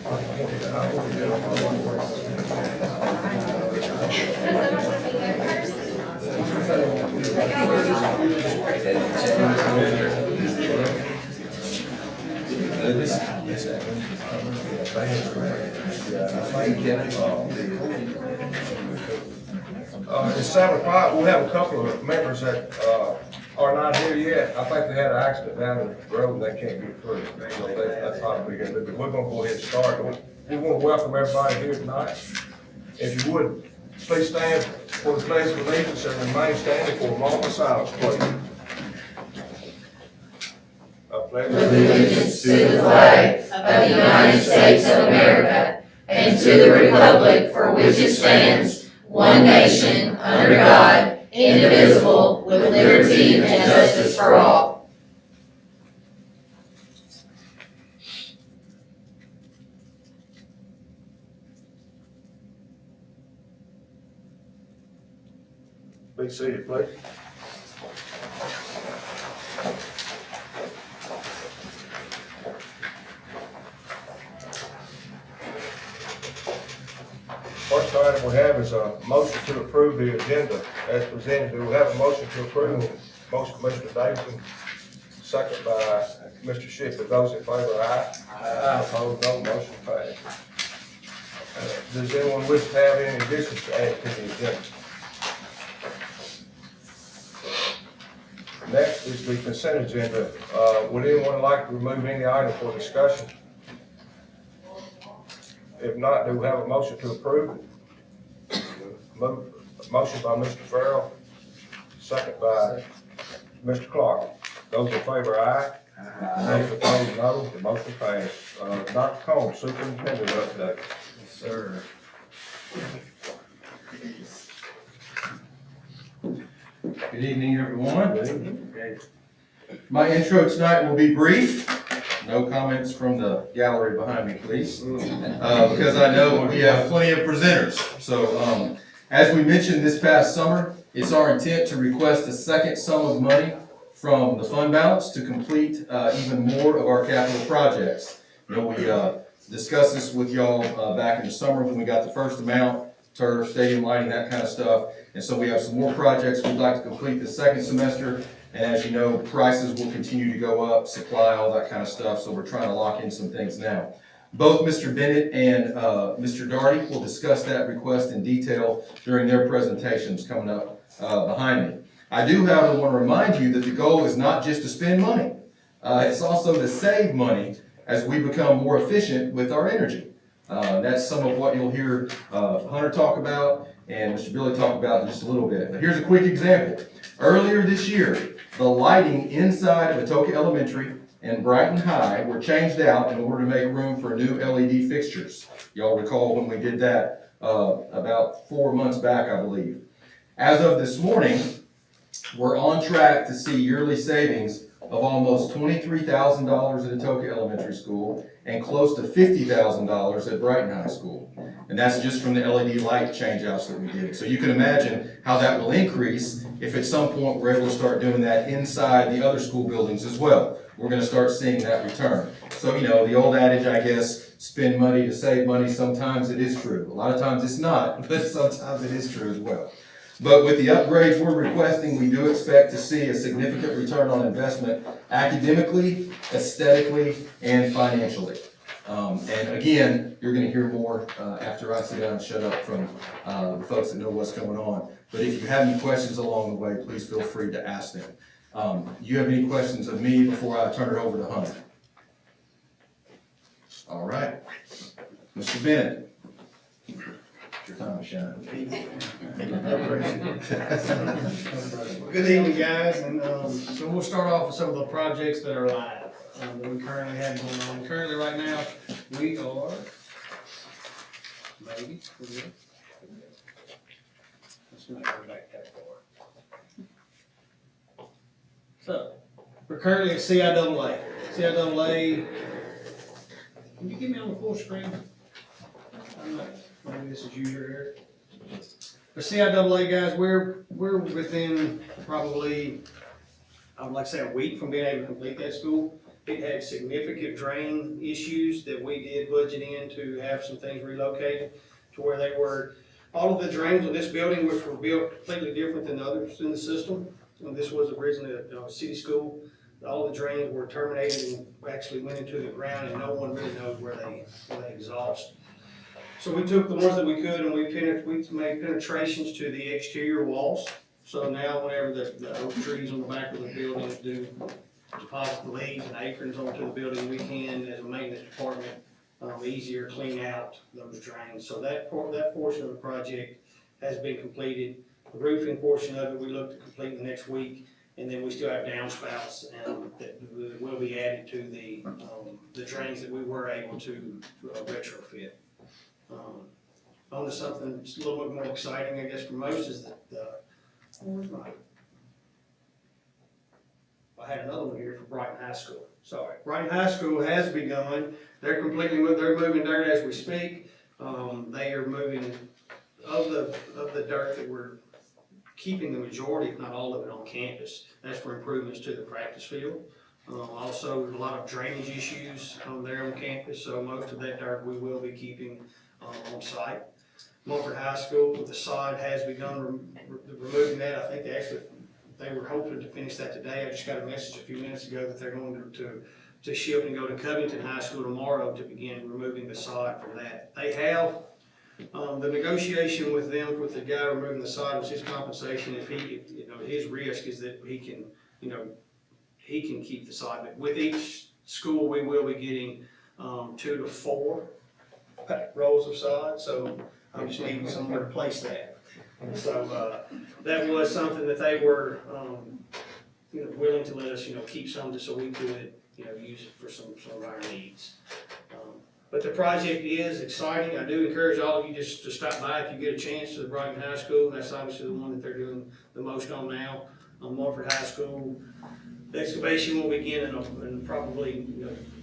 It's 7 o'clock. We'll have a couple of members that are not here yet. I think they had an accident down the road and they can't get through. So that's not we're gonna do. But we're gonna go ahead and start. We want to welcome everybody here tonight. If you would, please stand for the pledge of allegiance and remain standing for a moment of silence, please. I pledge allegiance to the flag of the United States of America and to the republic for which it stands, one nation, under God, indivisible, with liberty and justice for all. Be seated, please. First item we have is a motion to approve the agenda as presented. Do we have a motion to approve? Motion by Mr. Davidson, second by Mr. Shipley. Those in favor, aye. Aye. Opposed, no. Motion passed. Does anyone wish to have any additions to add to the agenda? Next is the consent agenda. Would anyone like to remove any item for discussion? If not, do we have a motion to approve? Motion by Mr. Farrell, second by Mr. Clark. Those in favor, aye. Aye. Those opposed, no. The motion passed. Dr. Combs, superintendent update. Yes, sir. Good evening, everyone. Okay. My intro tonight will be brief. No comments from the gallery behind me, please, because I know we have plenty of presenters. So, as we mentioned this past summer, it's our intent to request a second sum of money from the fund balance to complete even more of our capital projects. You know, we discussed this with y'all back in the summer when we got the first amount, turf, stadium lighting, that kind of stuff. And so we have some more projects we'd like to complete the second semester. And as you know, prices will continue to go up, supply, all that kind of stuff. So we're trying to lock in some things now. Both Mr. Bennett and Mr. Daugherty will discuss that request in detail during their presentations coming up behind me. I do, however, want to remind you that the goal is not just to spend money. It's also to save money as we become more efficient with our energy. That's some of what you'll hear Hunter talk about and Mr. Billy talk about in just a little bit. But here's a quick example. Earlier this year, the lighting inside of Hvac Elementary and Brighton High were changed out in order to make room for new LED fixtures. Y'all recall when we did that about 4 months back, I believe. As of this morning, we're on track to see yearly savings of almost $23,000 at Hvac Elementary School and close to $50,000 at Brighton High School. And that's just from the LED light changeouts that we did. So you can imagine how that will increase if at some point we're able to start doing that inside the other school buildings as well. We're going to start seeing that return. So, you know, the old adage, I guess, spend money to save money, sometimes it is true. A lot of times it's not, but sometimes it is true as well. But with the upgrades we're requesting, we do expect to see a significant return on investment academically, aesthetically, and financially. And again, you're going to hear more after I sit down and shut up from the folks that know what's going on. But if you have any questions along the way, please feel free to ask them. Do you have any questions of me before I turn it over to Hunter? All right. Mr. Bennett. Your time to shine. Good evening, guys, and so we'll start off with some of the projects that are live that we currently have going on. Currently, right now, we are maybe. Let's not go back that far. So we're currently at CIAA. CIAA. Can you get me on the full screen? I'm not. Maybe this is you here. For CIAA, guys, we're within probably, I would like to say, a week from being able to complete that school. It had significant drain issues that we did budget in to have some things relocated to where they were. All of the drains on this building, which were built completely different than others in the system, and this was originally a city school, all the drains were terminated and actually went into the ground, and no one really knows where they exhaust. So we took the ones that we could and we made penetrations to the exterior walls. So now whenever the oak trees on the back of the building do deposit the leaves and acorns onto the building, we can, as a maintenance department, easier clean out those drains. So that portion of the project has been completed. The roofing portion of it, we look to complete the next week. And then we still have downspouts that will be added to the drains that we were able to retrofit. On to something that's a little bit more exciting, I guess, for most is that, where's my? I had another one here for Brighton High School. Sorry, Brighton High School has begun. They're moving dirt as we speak. They are moving of the dirt that we're keeping the majority, if not all of it, on campus. That's for improvements to the practice field. Also, there's a lot of drainage issues there on campus, so most of that dirt we will be keeping on site. Mumford High School, the sod has begun removing that. I think they were hoping to finish that today. I just got a message a few minutes ago that they're going to shift and go to Covington High School tomorrow to begin removing the sod from that. They have the negotiation with them, with the guy removing the sod, was his compensation. If his risk is that he can keep the sod. But with each school, we will be getting 2 to 4 rolls of sod. So I'm just needing somewhere to place that. So that was something that they were willing to let us keep some just so we could use it for some of our needs. But the project is exciting. I do encourage all of you just to stop by if you get a chance to the Brighton High School. That's obviously the one that they're doing the most on now. Mumford High School, the excavation will begin in probably,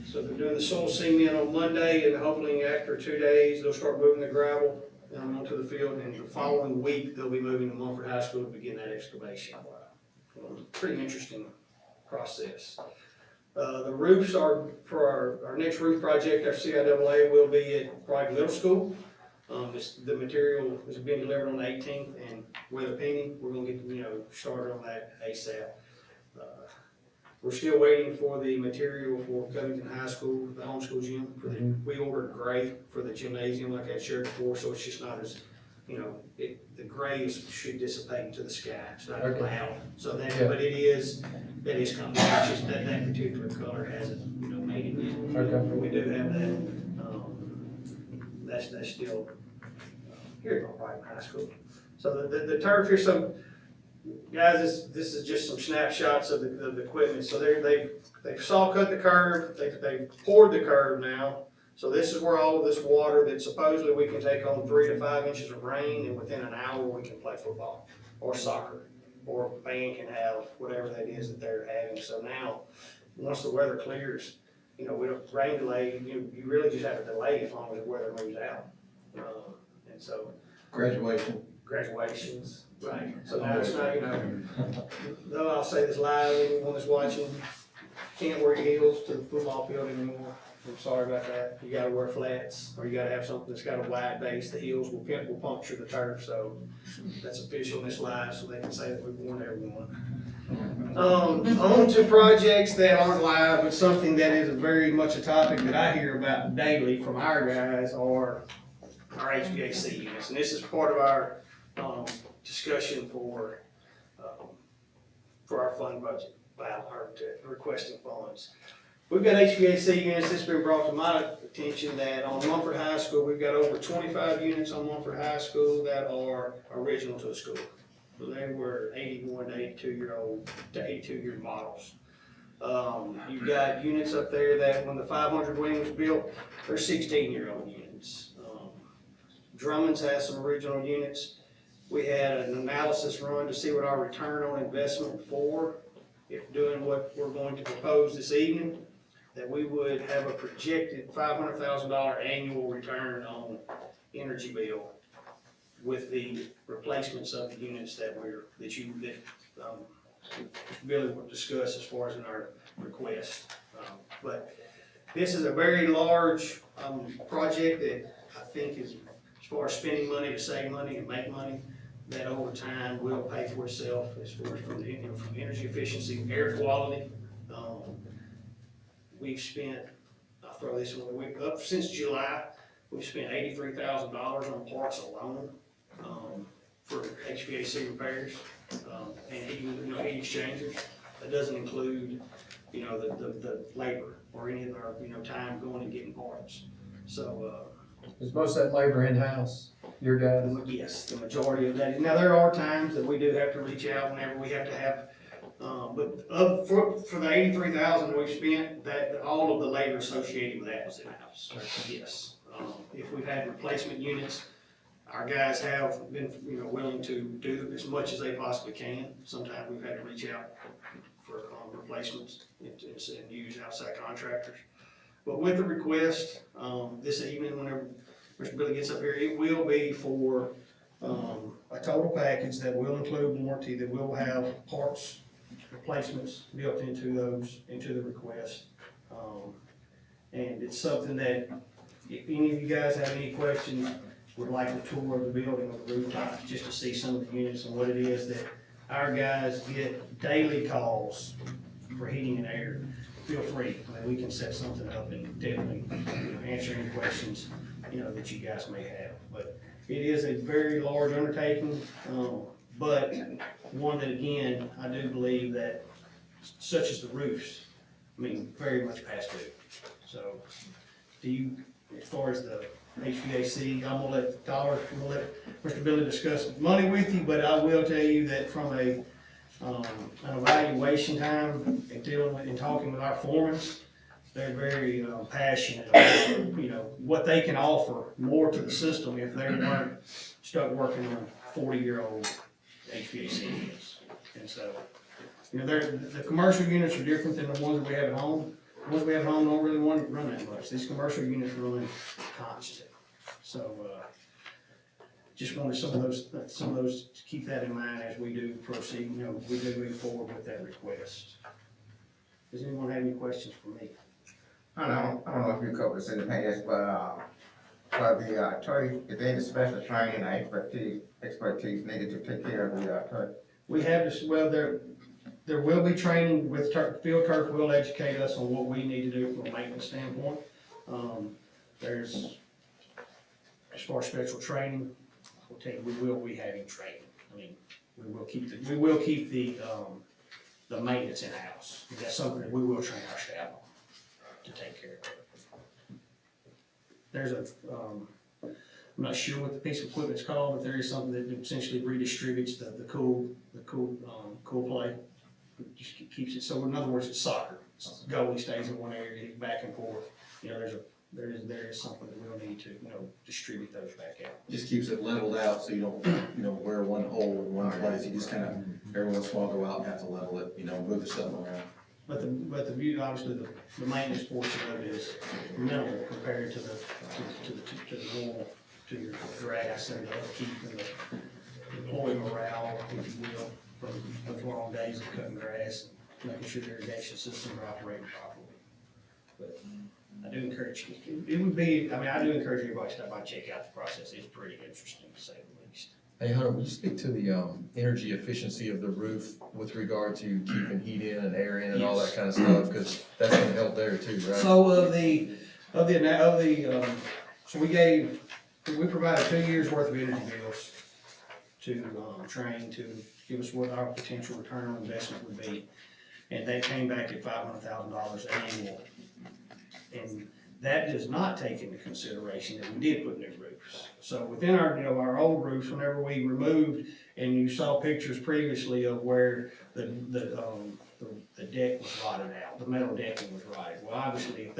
so they're doing the soil cement on Monday, and hopefully after 2 days, they'll start moving the gravel onto the field, and the following week, they'll be moving to Mumford High School to begin that excavation. Pretty interesting process. The roofs are, for our next roof project, our CIAA will be at Brighton Middle School. The material is being delivered on the 18th, and with a penny, we're gonna get, started on that ASAP. We're still waiting for the material for Covington High School, the homeschool gym. We ordered gray for the gymnasium like I shared before, so it's just not as, the gray should dissipate into the sky. It's not as loud. So that, but that is coming. It's just that particular color hasn't, made it yet. Okay. We do have that. That's still here at Brighton High School. So the turf here, so guys, this is just some snapshots of the equipment. So they've saw cut the curb, they've poured the curb now. So this is where all of this water that supposedly we can take on 3 to 5 inches of rain, and within an hour we can play football or soccer, or a band can have whatever that is that they're having. So now, once the weather clears, we don't rain delay, you really just have to delay as long as the weather moves out. And so graduations, right? So now it's not, though I'll say this live, anyone that's watching, can't wear heels to the football field anymore. I'm sorry about that. You gotta wear flats, or you gotta have something that's got a wide base. The heels will puncture the turf, so that's official in this live, so they can say that we've warned everyone. On to projects that aren't live, but something that is very much a topic that I hear about daily from our guys are our HVAC units, and this is part of our discussion for our fund budget, our requesting funds. We've got HVAC units. It's been brought to my attention that on Mumford High School, we've got over 25 units on Mumford High School that are original to the school. So they were 81 to 82-year-old to 82-year models. You've got units up there that when the 500 wing was built, they're 16-year-old units. Drummond's has some original units. We had an analysis run to see what our return on investment for, if doing what we're going to propose this evening, that we would have a projected $500,000 annual return on energy bill with the replacements of the units that Billy will discuss as far as in our request. But this is a very large, project that I think is, as far as spending money to save money and make money, that over time will pay for itself as far as from the, from energy efficiency, air quality. We've spent, I'll throw this one, up since July, we've spent $83,000 on parts alone, for HVAC repairs, and heat exchangers. That doesn't include, the labor or any of our, time going and getting parts. So, Is most of that labor in-house, your guys? yes, the majority of that. Now, there are times that we do have to reach out whenever we have to have, for the $83,000 we've spent, that, all of the labor associated with that was in-house. Yes. If we've had replacement units, our guys have been, willing to do as much as they possibly can. Sometimes we've had to reach out for, replacements and use outside contractors. But with the request, this evening, whenever Mr. Billy gets up here, it will be for, a total package that will include warranty, that will have parts replacements built into the request. And it's something that, if any of you guys have any questions, would like a tour of the building or the rooftops, just to see some of the units and what it is that our guys get daily calls for heating and air, feel free. I mean, we can set something up and definitely, answer any questions, that you guys may have. But it is a very large undertaking, but one that, again, I do believe that, such as the roofs, very much past due. So, as far as the HVAC, I'm gonna let Mr. Billy discuss money with you, but I will tell you that from an evaluation time and dealing with and talking with our foremen, they're very passionate about, what they can offer more to the system if they weren't stuck working on 40-year-old HVAC units. And so, the commercial units are different than the ones that we have at home. The ones we have at home don't really want to run that much. These commercial units run constant. So, just wanted some of those to keep that in mind as we do proceed, we do move forward with that request. Does anyone have any questions for me? I don't know if you covered this in the past, but, for the, attorney, is there any special training or expertise needed to take care of the, attorney? We have this, well, there will be training with Field Turf will educate us on what we need to do from a maintenance standpoint. There's, as far as special training, I'll tell you, we will be having training. We will keep the maintenance in-house. That's something that we will train our staff on to take care of. There's I'm not sure what the piece of equipment's called, but there is something that essentially redistributes the cool play. It just keeps it, so in other words, it's soccer. Goalie stays in one area, he's back and forth. There is something that we'll need to, distribute those back out. Just keeps it leveled out so you don't, wear one hole in one place. You just kind of, every once in a while go out and have to level it, move the stuff around. But the view, obviously, the maintenance portion of it is minimal compared to the normal, to your grass and the upkeep and the employee morale, if you will, from those long days of cutting grass and making sure the irrigation systems are operating properly. But I do encourage you, I do encourage everybody to stop by and check out the process. It's pretty interesting, to say the least. Hey Hunter, would you speak to the energy efficiency of the roof with regard to keeping heat in and air in and all that kind of stuff? Because that's gonna help there too, right? So so we provided 2 years worth of energy bills to train to give us what our potential return on investment would be. And they came back at $500,000 annual. And that does not take into consideration that we did put new roofs. So within our old roofs, whenever we removed, and you saw pictures previously of where the deck was rotted out, the metal decking was rotted. Well, obviously, if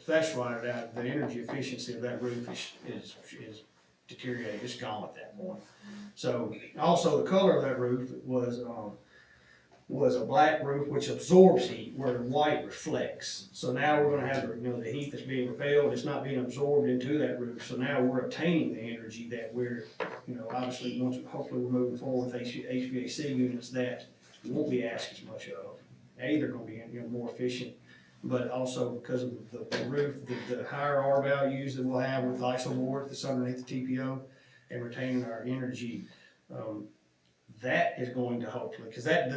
that's rotted out, the energy efficiency of that roof is deteriorated, it's gone at that point. So also the color of that roof was a black roof which absorbs heat, where the white reflects. So now we're gonna have the heat that's being repelled, it's not being absorbed into that roof. So now we're obtaining the energy that we're, obviously hopefully we're moving forward with HVAC units that we won't be asked as much of. They're gonna be more efficient but also because of the roof, the higher R values that we'll have with ISO board that's underneath the TPO and retaining our energy. That is going to hopefully, because that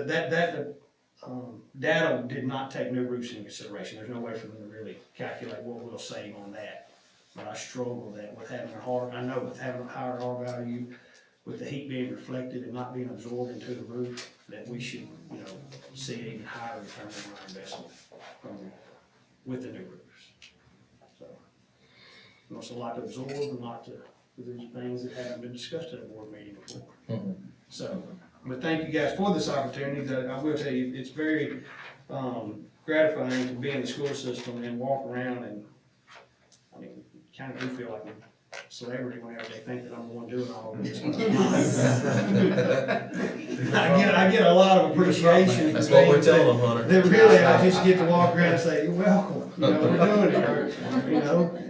data did not take new roofs into consideration. There's no way for them to really calculate what we'll save on that. But I struggle with having with having a higher R value, with the heat being reflected and not being absorbed into the roof, that we should, see an even higher return on our investment with the new roofs. So, it's a lot to absorb and a lot to, there's things that haven't been discussed at a board meeting before. So, but thank you guys for this opportunity. I will tell you, it's very gratifying to be in the school system and walk around and, kind of do feel like a celebrity whenever they think that I'm the one doing all of this. I get a lot of appreciation. That's what we're telling them, Hunter. That really, I just get to walk around and say, you're welcome, we're doing it,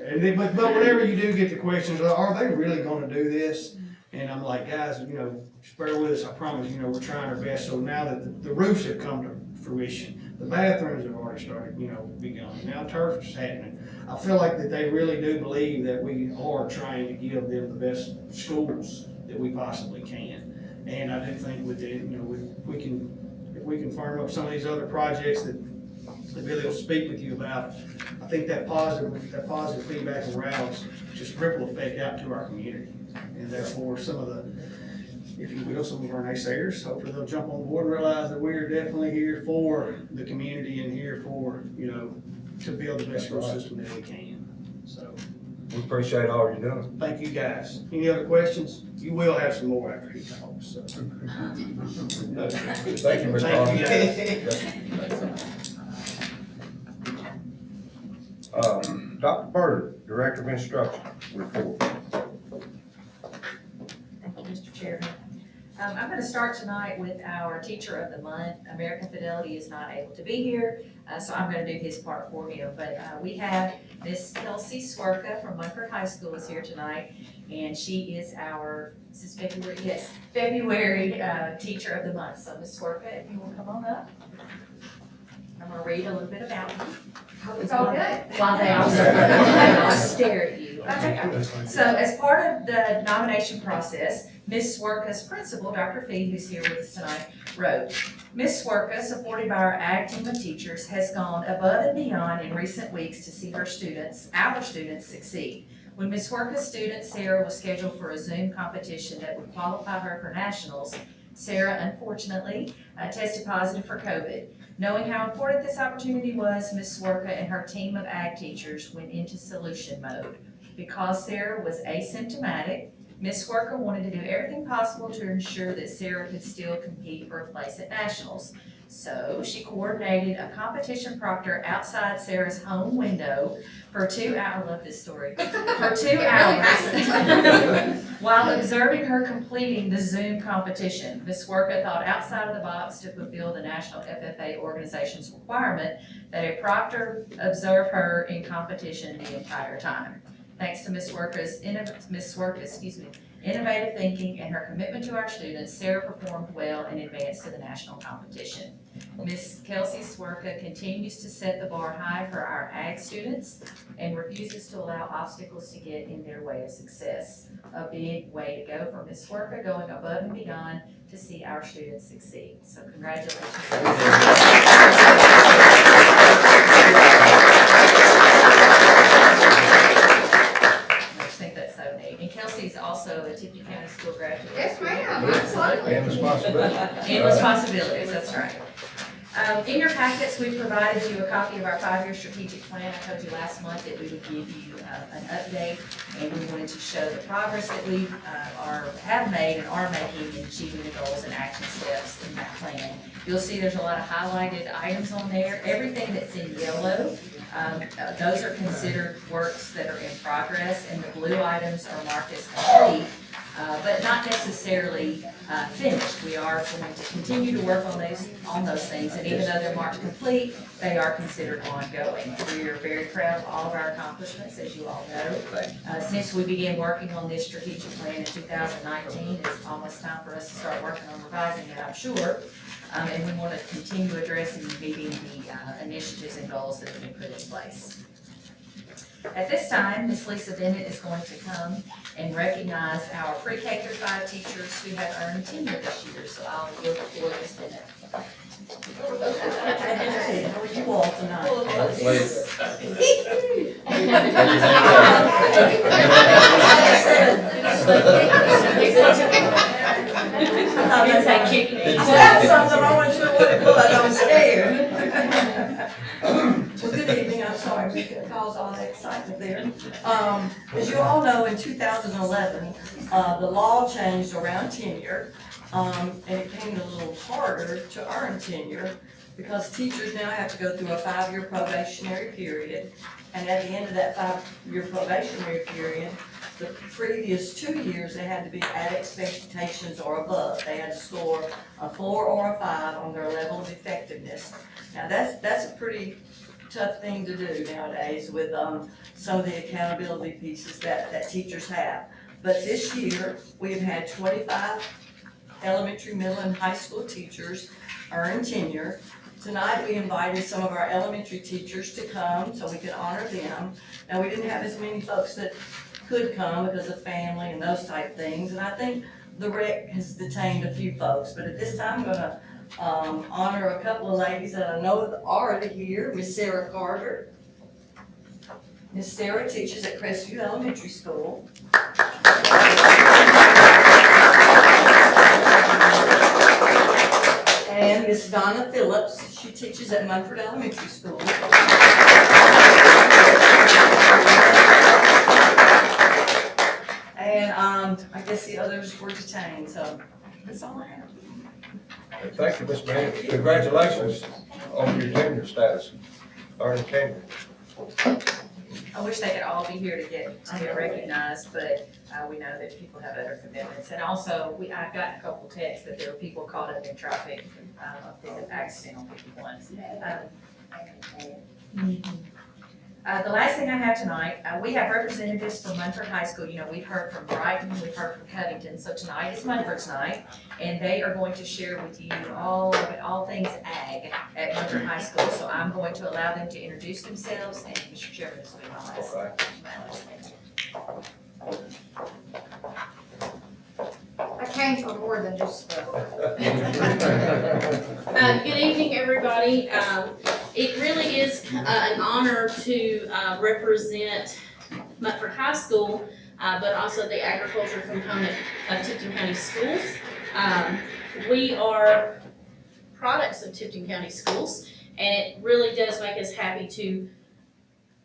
and then, but whenever you do get the questions, are they really gonna do this? And I'm like, guys, just bear with us, I promise, we're trying our best. So now that the roofs have come to fruition, the bathrooms have already started, begun. Now turf's happening. I feel like that they really do believe that we are trying to give them the best schools that we possibly can. And I do think with it, if we can firm up some of these other projects that Billy will speak with you about, I think that positive feedback and routes just ripple effect out to our community. And therefore, some of our naysayers, hopefully they'll jump on board and realize that we are definitely here for the community and here for, to build the best school system that we can. So, We appreciate all you're doing. thank you guys. Any other questions? You will have some more after he talks, so. Thank you, Mr. Thank you, guys. Dr. Bird, Director of Instruction, report. Thank you, Mr. Chairman. I'm going to start tonight with our Teacher of the Month. American Fidelity is not able to be here, so I'm going to do his part for him. But we have Miss Kelsey Swerka from Munford High School is here tonight, and she is our, February Teacher of the Month. So Miss Swerka, if you will come on up. I'm going to read a little bit about you. Hope it's all good. While they all stare at you. Okay. So as part of the nomination process, Ms. Swerka's principal, Dr. Fee, who's here with us tonight, wrote, Ms. Swerka, supported by our ag team of teachers, has gone above and beyond in recent weeks to see our students succeed. When Ms. Swerka's student, Sarah, was scheduled for a Zoom competition that would qualify her for nationals, Sarah, unfortunately, tested positive for COVID. Knowing how important this opportunity was, Ms. Swerka and her team of ag teachers went into solution mode. Because Sarah was asymptomatic, Ms. Swerka wanted to do everything possible to ensure that Sarah could still compete for a place at nationals. So she coordinated a competition proctor outside Sarah's home window for 2 hours. I love this story. For 2 hours while observing her completing the Zoom competition. Ms. Swerka thought outside of the box to fulfill the National FFA organization's requirement that a proctor observe her in competition the entire time. Thanks to Ms. Swerka's innovative thinking and her commitment to our students, Sarah performed well and advanced to the national competition. Ms. Kelsey Swerka continues to set the bar high for our ag students and refuses to allow obstacles to get in their way of success. A big way to go for Ms. Swerka, going above and beyond to see our students succeed. So congratulations. And Kelsey's also a Tipton County School graduate. Yes, ma'am, absolutely. And responsibility. And responsibilities, that's right. In your packets, we provided you a copy of our 5-year strategic plan. I told you last month that we would give you an update, and we wanted to show the progress that we have made and are making in achieving the goals and action steps in that plan. You'll see there's a lot of highlighted items on there. Everything that's in yellow, those are considered works that are in progress, and the blue items are marked as complete, but not necessarily finished. We are going to continue to work on those things, and even though they're marked complete, they are considered ongoing. We are very proud of all of our accomplishments, as you all know. Since we began working on this strategic plan in 2019, it's almost time for us to start working on revising it, I'm sure. and we want to continue addressing and meeting the initiatives and goals that have been put in place. At this time, Ms. Lisa Bennett is going to come and recognize our pre-K through 5 teachers who have earned tenure this year, so I'll yield the floor to Ms. Bennett. Hey, how are you all tonight? I said something, I wasn't sure what it was, I was scared. Well, good evening, I'm sorry, we caused all that excitement there. As you all know, in 2011, the law changed around tenure, and it became a little harder to earn tenure because teachers now have to go through a 5-year probationary period, and at the end of that 5-year probationary period, the previous 2 years, they had to be at expectations or above. They had to score a 4 or a 5 on their level of effectiveness. Now, that's a pretty tough thing to do nowadays with some of the accountability pieces that teachers have. But this year, we've had 25 elementary, middle, and high school teachers earn tenure. Tonight, we invited some of our elementary teachers to come so we could honor them. Now, we didn't have as many folks that could come because of family and those type things, and I think the rec has detained a few folks, but at this time, I'm gonna honor a couple of ladies that I know are already here. Miss Sarah Carter. Miss Sarah teaches at Crestview Elementary School. And Miss Donna Phillips, she teaches at Munford Elementary School. And I guess the others were detained, so that's all I have. Thank you, Ms. Bennett. Congratulations on your tenure status, earning tenure. I wish they could all be here to get recognized, but we know that people have other commitments. And also, I've gotten a couple texts that there were people caught up in traffic, in the accident on 51. The last thing I have tonight, we have representatives from Munford High School. You know, we've heard from Brighton, we've heard from Covington, so tonight is Munford's night, and they are going to share with you all things ag at Munford High School. So I'm going to allow them to introduce themselves, and Mr. Chairman, this will be my last thing. I came for more than just the. Good evening, everybody. It really is an honor to represent Munford High School, but also the agriculture component of Tipton County Schools. We are products of Tipton County Schools, and it really does make us happy to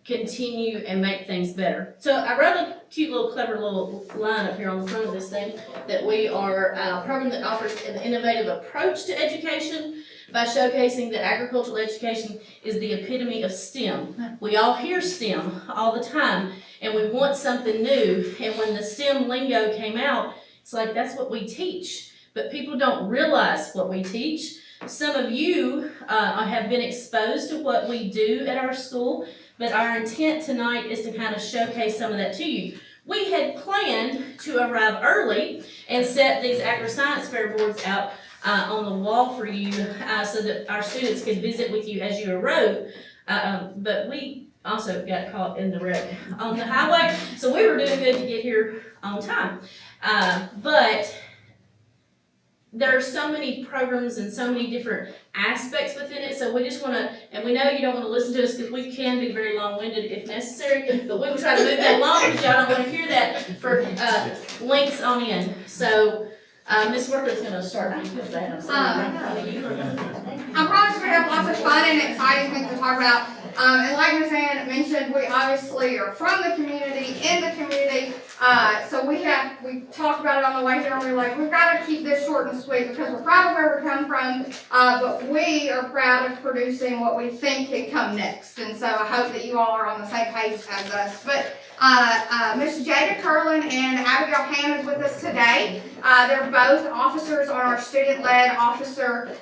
continue and make things better. So I wrote a cute little clever little line up here on the front of this thing that we are a program that offers an innovative approach to education by showcasing that agricultural education is the epitome of STEM. We all hear STEM all the time and we want something new, and when the STEM lingo came out, it's like that's what we teach, but people don't realize what we teach. Some of you have been exposed to what we do at our school, but our intent tonight is to kind of showcase some of that to you. We had planned to arrive early and set these agri-science fair boards out on the wall for you so that our students could visit with you as you arrive. But we also got caught in the wreck on the highway, so we were doing good to get here on time. But there are so many programs and so many different aspects within it, so we just want to, and we know you don't want to listen to us because we can be very long-winded if necessary, but we will try to move that along because y'all don't want to hear that for links on end. So Ms. Worker's going to start. I promise we have lots of fun and exciting things to talk about. And like Ms. Ann mentioned, we obviously are from the community, in the community. So we talked about it on the way here, and we were like, we've got to keep this short and sweet because we're proud of where we come from, but we are proud of producing what we think can come next. And so I hope that you all are on the same page as us. But Miss Jada Curlin and Abigail Ham is with us today. They're both officers on our student-led officer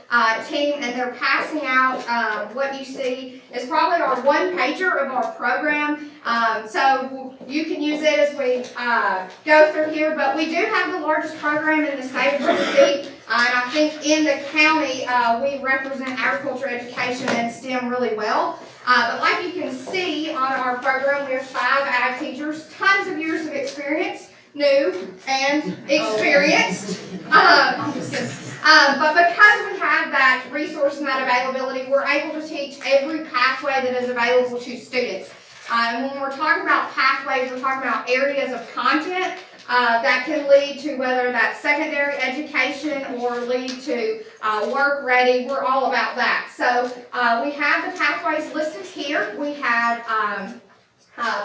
team, and they're passing out what you see is probably our one-pager of our program. So you can use it as we go through here, but we do have the largest program in the state of Tennessee. And I think in the county, we represent agriculture, education, and STEM really well. But like you can see on our program, we have 5 ag teachers, tons of years of experience, new and experienced. But because we have that resource and that availability, we're able to teach every pathway that is available to students. And when we're talking about pathways, we're talking about areas of content that can lead to whether that's secondary education or lead to work ready. We're all about that. So we have the pathways listed here. We have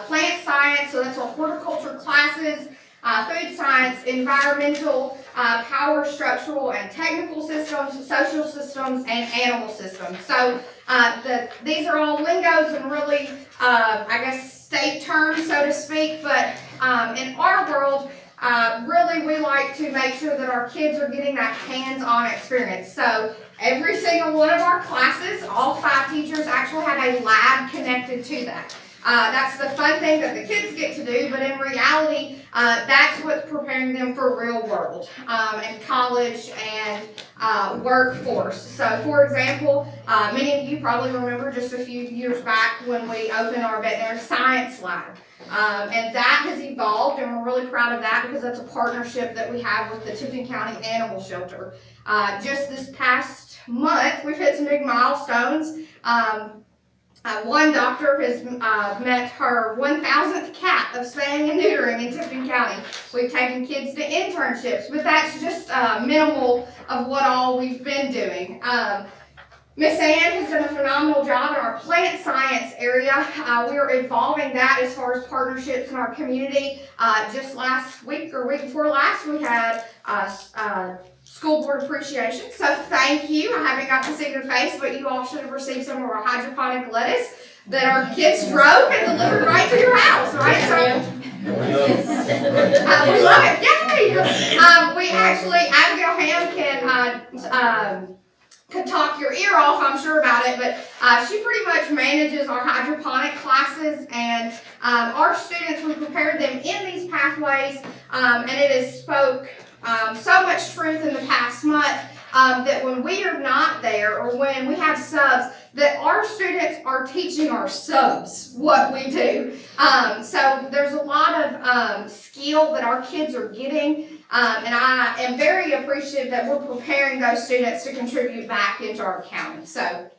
plant science, so that's our horticulture classes, food science, environmental, power, structural, and technical systems, social systems, and animal systems. So these are all lingos and really, I guess, state terms, so to speak, but in our world, really we like to make sure that our kids are getting that hands-on experience. So every single one of our classes, all 5 teachers actually have a lab connected to that. That's the fun thing that the kids get to do, but in reality, that's what's preparing them for real world and college and workforce. So for example, many of you probably remember just a few years back when we opened our Veterinary Science Lab. And that has evolved, and we're really proud of that because that's a partnership that we have with the Tipton County Animal Shelter. Just this past month, we've hit some big milestones. One doctor has met her 1,000th cat of spaying and neutering in Tipton County. We've taken kids to internships, but that's just minimal of what all we've been doing. Miss Ann has done a phenomenal job in our plant science area. We are evolving that as far as partnerships in our community. Just last week or week before last, we had school board appreciation. So thank you. I haven't got to see your face, but you all should have received some of our hydroponic lettuce that our kids drove and delivered right to your house, right? So we love it. Yay! We actually, Abigail Ham could talk your ear off, I'm sure about it, but she pretty much manages our hydroponic classes, and our students, we prepared them in these pathways, and it has spoke so much truth in the past month that when we are not there or when we have subs, that our students are teaching our subs what we do. So there's a lot of skill that our kids are getting. And I am very appreciative that we're preparing those students to contribute back into our county. So,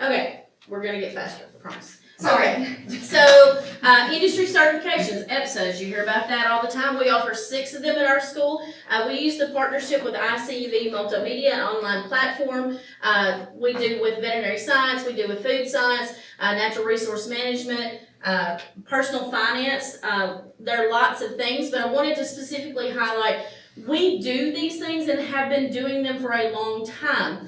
Okay, we're gonna get faster, I promise. sorry. So, industry certifications, EPSAs, you hear about that all the time. We offer 6 of them in our school. We use the partnership with ICUV Multimedia, an online platform. We do with veterinary science, we do with food science, natural resource management, personal finance. There are lots of things, but I wanted to specifically highlight we do these things and have been doing them for a long time.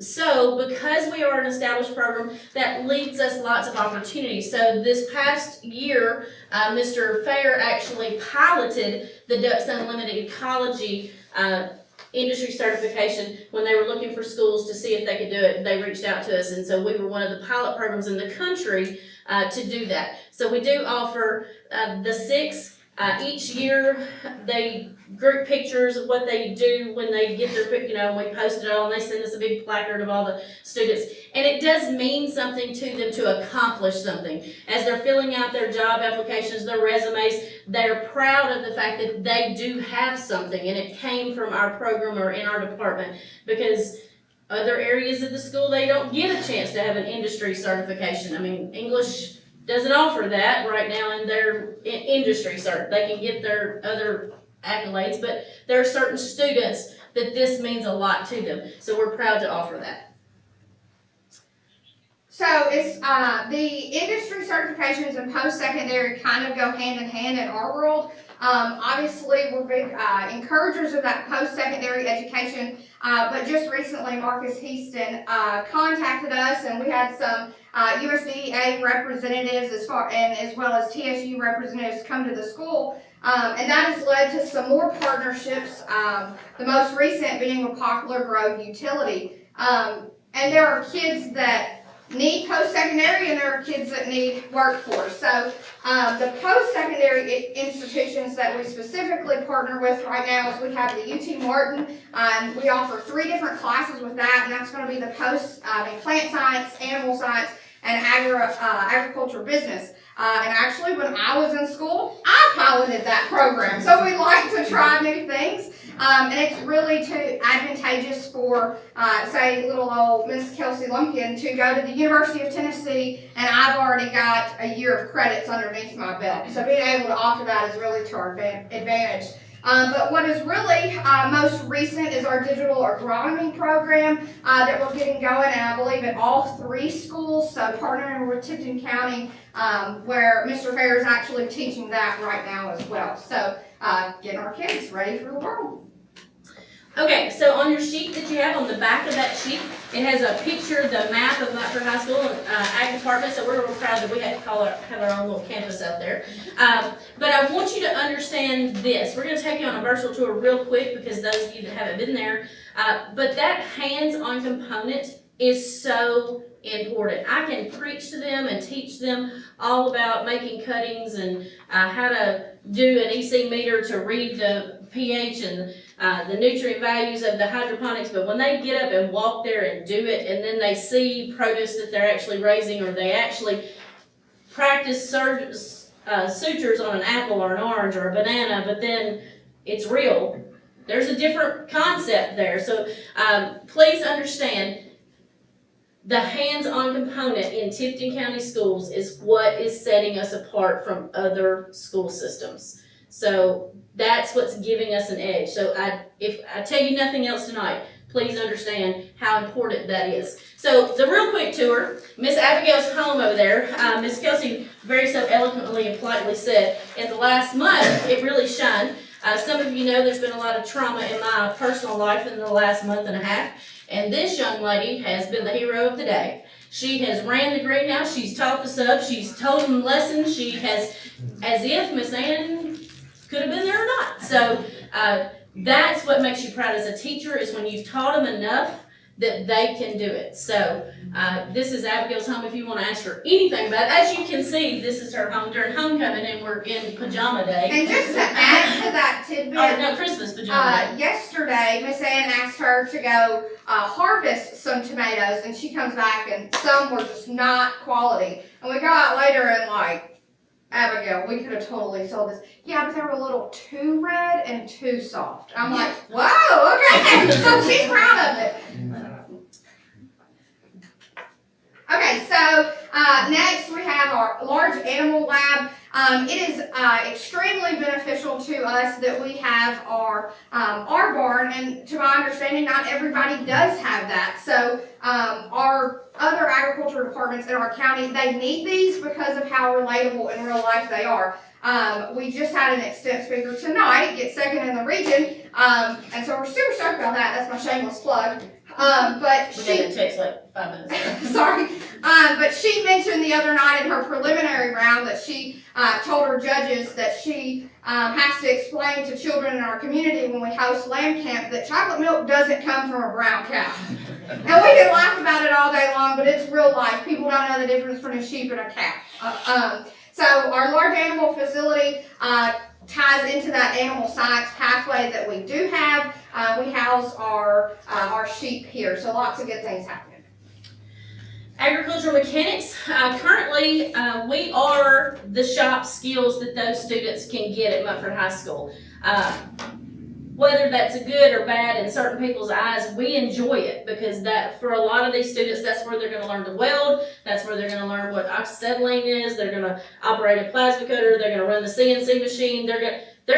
So because we are an established program, that leads us lots of opportunities. So this past year, Mr. Fair actually piloted the Ducks Unlimited Ecology industry certification when they were looking for schools to see if they could do it. They reached out to us, and so we were one of the pilot programs in the country to do that. So we do offer the 6. Each year, they group pictures of what they do when they get their, we post it all, and they send us a big placard of all the students. And it does mean something to them to accomplish something. As they're filling out their job applications, their resumes, they're proud of the fact that they do have something, and it came from our program or in our department, because other areas of the school, they don't get a chance to have an industry certification. I mean, English doesn't offer that right now in their industry cert. They can get their other accolades, but there are certain students that this means a lot to them. So we're proud to offer that. So it's the industry certifications and post-secondary kind of go hand in hand in our world. Obviously, we're big encouragers of that post-secondary education, but just recently Marcus Heaston contacted us, and we had some USDA representatives as well as TSU representatives come to the school. And that has led to some more partnerships, the most recent being with Poplar Grove Utility. And there are kids that need post-secondary and there are kids that need workforce. So the post-secondary institutions that we specifically partner with right now is we have the UT Martin. We offer 3 different classes with that, and that's going to be the plant science, animal science, and agriculture business. And actually, when I was in school, I piloted that program. So we like to try new things. And it's really advantageous for, say, little old Miss Kelsey Lumpkin to go to the University of Tennessee, and I've already got a year of credits underneath my belt. So being able to offer that is really to our advantage. But what is really most recent is our digital agronomy program that we're getting going, and I believe at all 3 schools, so partnering with Tipton County, where Mr. Fair is actually teaching that right now as well. So getting our kids ready for the world. Okay, so on your sheet that you have, on the back of that sheet, it has a picture of the map of Mitford High School and Ag Department, so we're real proud that we have our own little campus out there. But I want you to understand this. We're going to take you on a virtual tour real quick because those of you that haven't been there, but that hands-on component is so important. I can preach to them and teach them all about making cuttings and how to do an EC meter to read the pH and the nutrient values of the hydroponics, but when they get up and walk there and do it, and then they see produce that they're actually raising, or they actually practice sutures on an apple or an orange or a banana, but then it's real, there's a different concept there. So please understand, the hands-on component in Tipton County schools is what is setting us apart from other school systems. So that's what's giving us an edge. So if I tell you nothing else tonight, please understand how important that is. So the real quick tour, Miss Abigail's home over there, Miss Kelsey very so eloquently and politely said, in the last month, it really shined. Some of you know there's been a lot of trauma in my personal life in the last month and a half, and this young lady has been the hero of the day. She has ran the greenhouse, she's taught the subs, she's told them lessons, she has, as if Miss Ann could have been there or not. So that's what makes you proud as a teacher, is when you've taught them enough that they can do it. So this is Abigail's home if you want to ask her anything about it. As you can see, this is her home during homecoming, and we're in pajama day. And just to add to that tidbit, no, Christmas pajama day. Yesterday, Miss Ann asked her to go harvest some tomatoes, and she comes back and some were just not quality. And we go out later and like, Abigail, we could have totally sold this. Yeah, but they were a little too red and too soft. I'm like, whoa, okay. So she's proud of it. Okay, so next we have our large animal lab. It is extremely beneficial to us that we have our barn, and to my understanding, not everybody does have that. So our other agriculture departments in our county, they need these because of how relatable in real life they are. We just had an extent speaker tonight get second in the region, and so we're super stoked about that. That's my shameless plug. But we got a text like 5 minutes ago. Sorry. But she mentioned the other night in her preliminary round that she told her judges that she has to explain to children in our community when we host lamb camp that chocolate milk doesn't come from a brown cow. And we can laugh about it all day long, but it's real life. People don't know the difference between a sheep and a cow. So our large animal facility ties into that animal science pathway that we do have. We house our sheep here, so lots of good things happening. Agricultural mechanics, currently we are the shop skills that those students can get at Mitford High School. Whether that's a good or bad in certain people's eyes, we enjoy it because that for a lot of these students, that's where they're going to learn to weld, that's where they're going to learn what oxyacetylene is, they're going to operate a plasma cutter, they're going to run the CNC machine, they're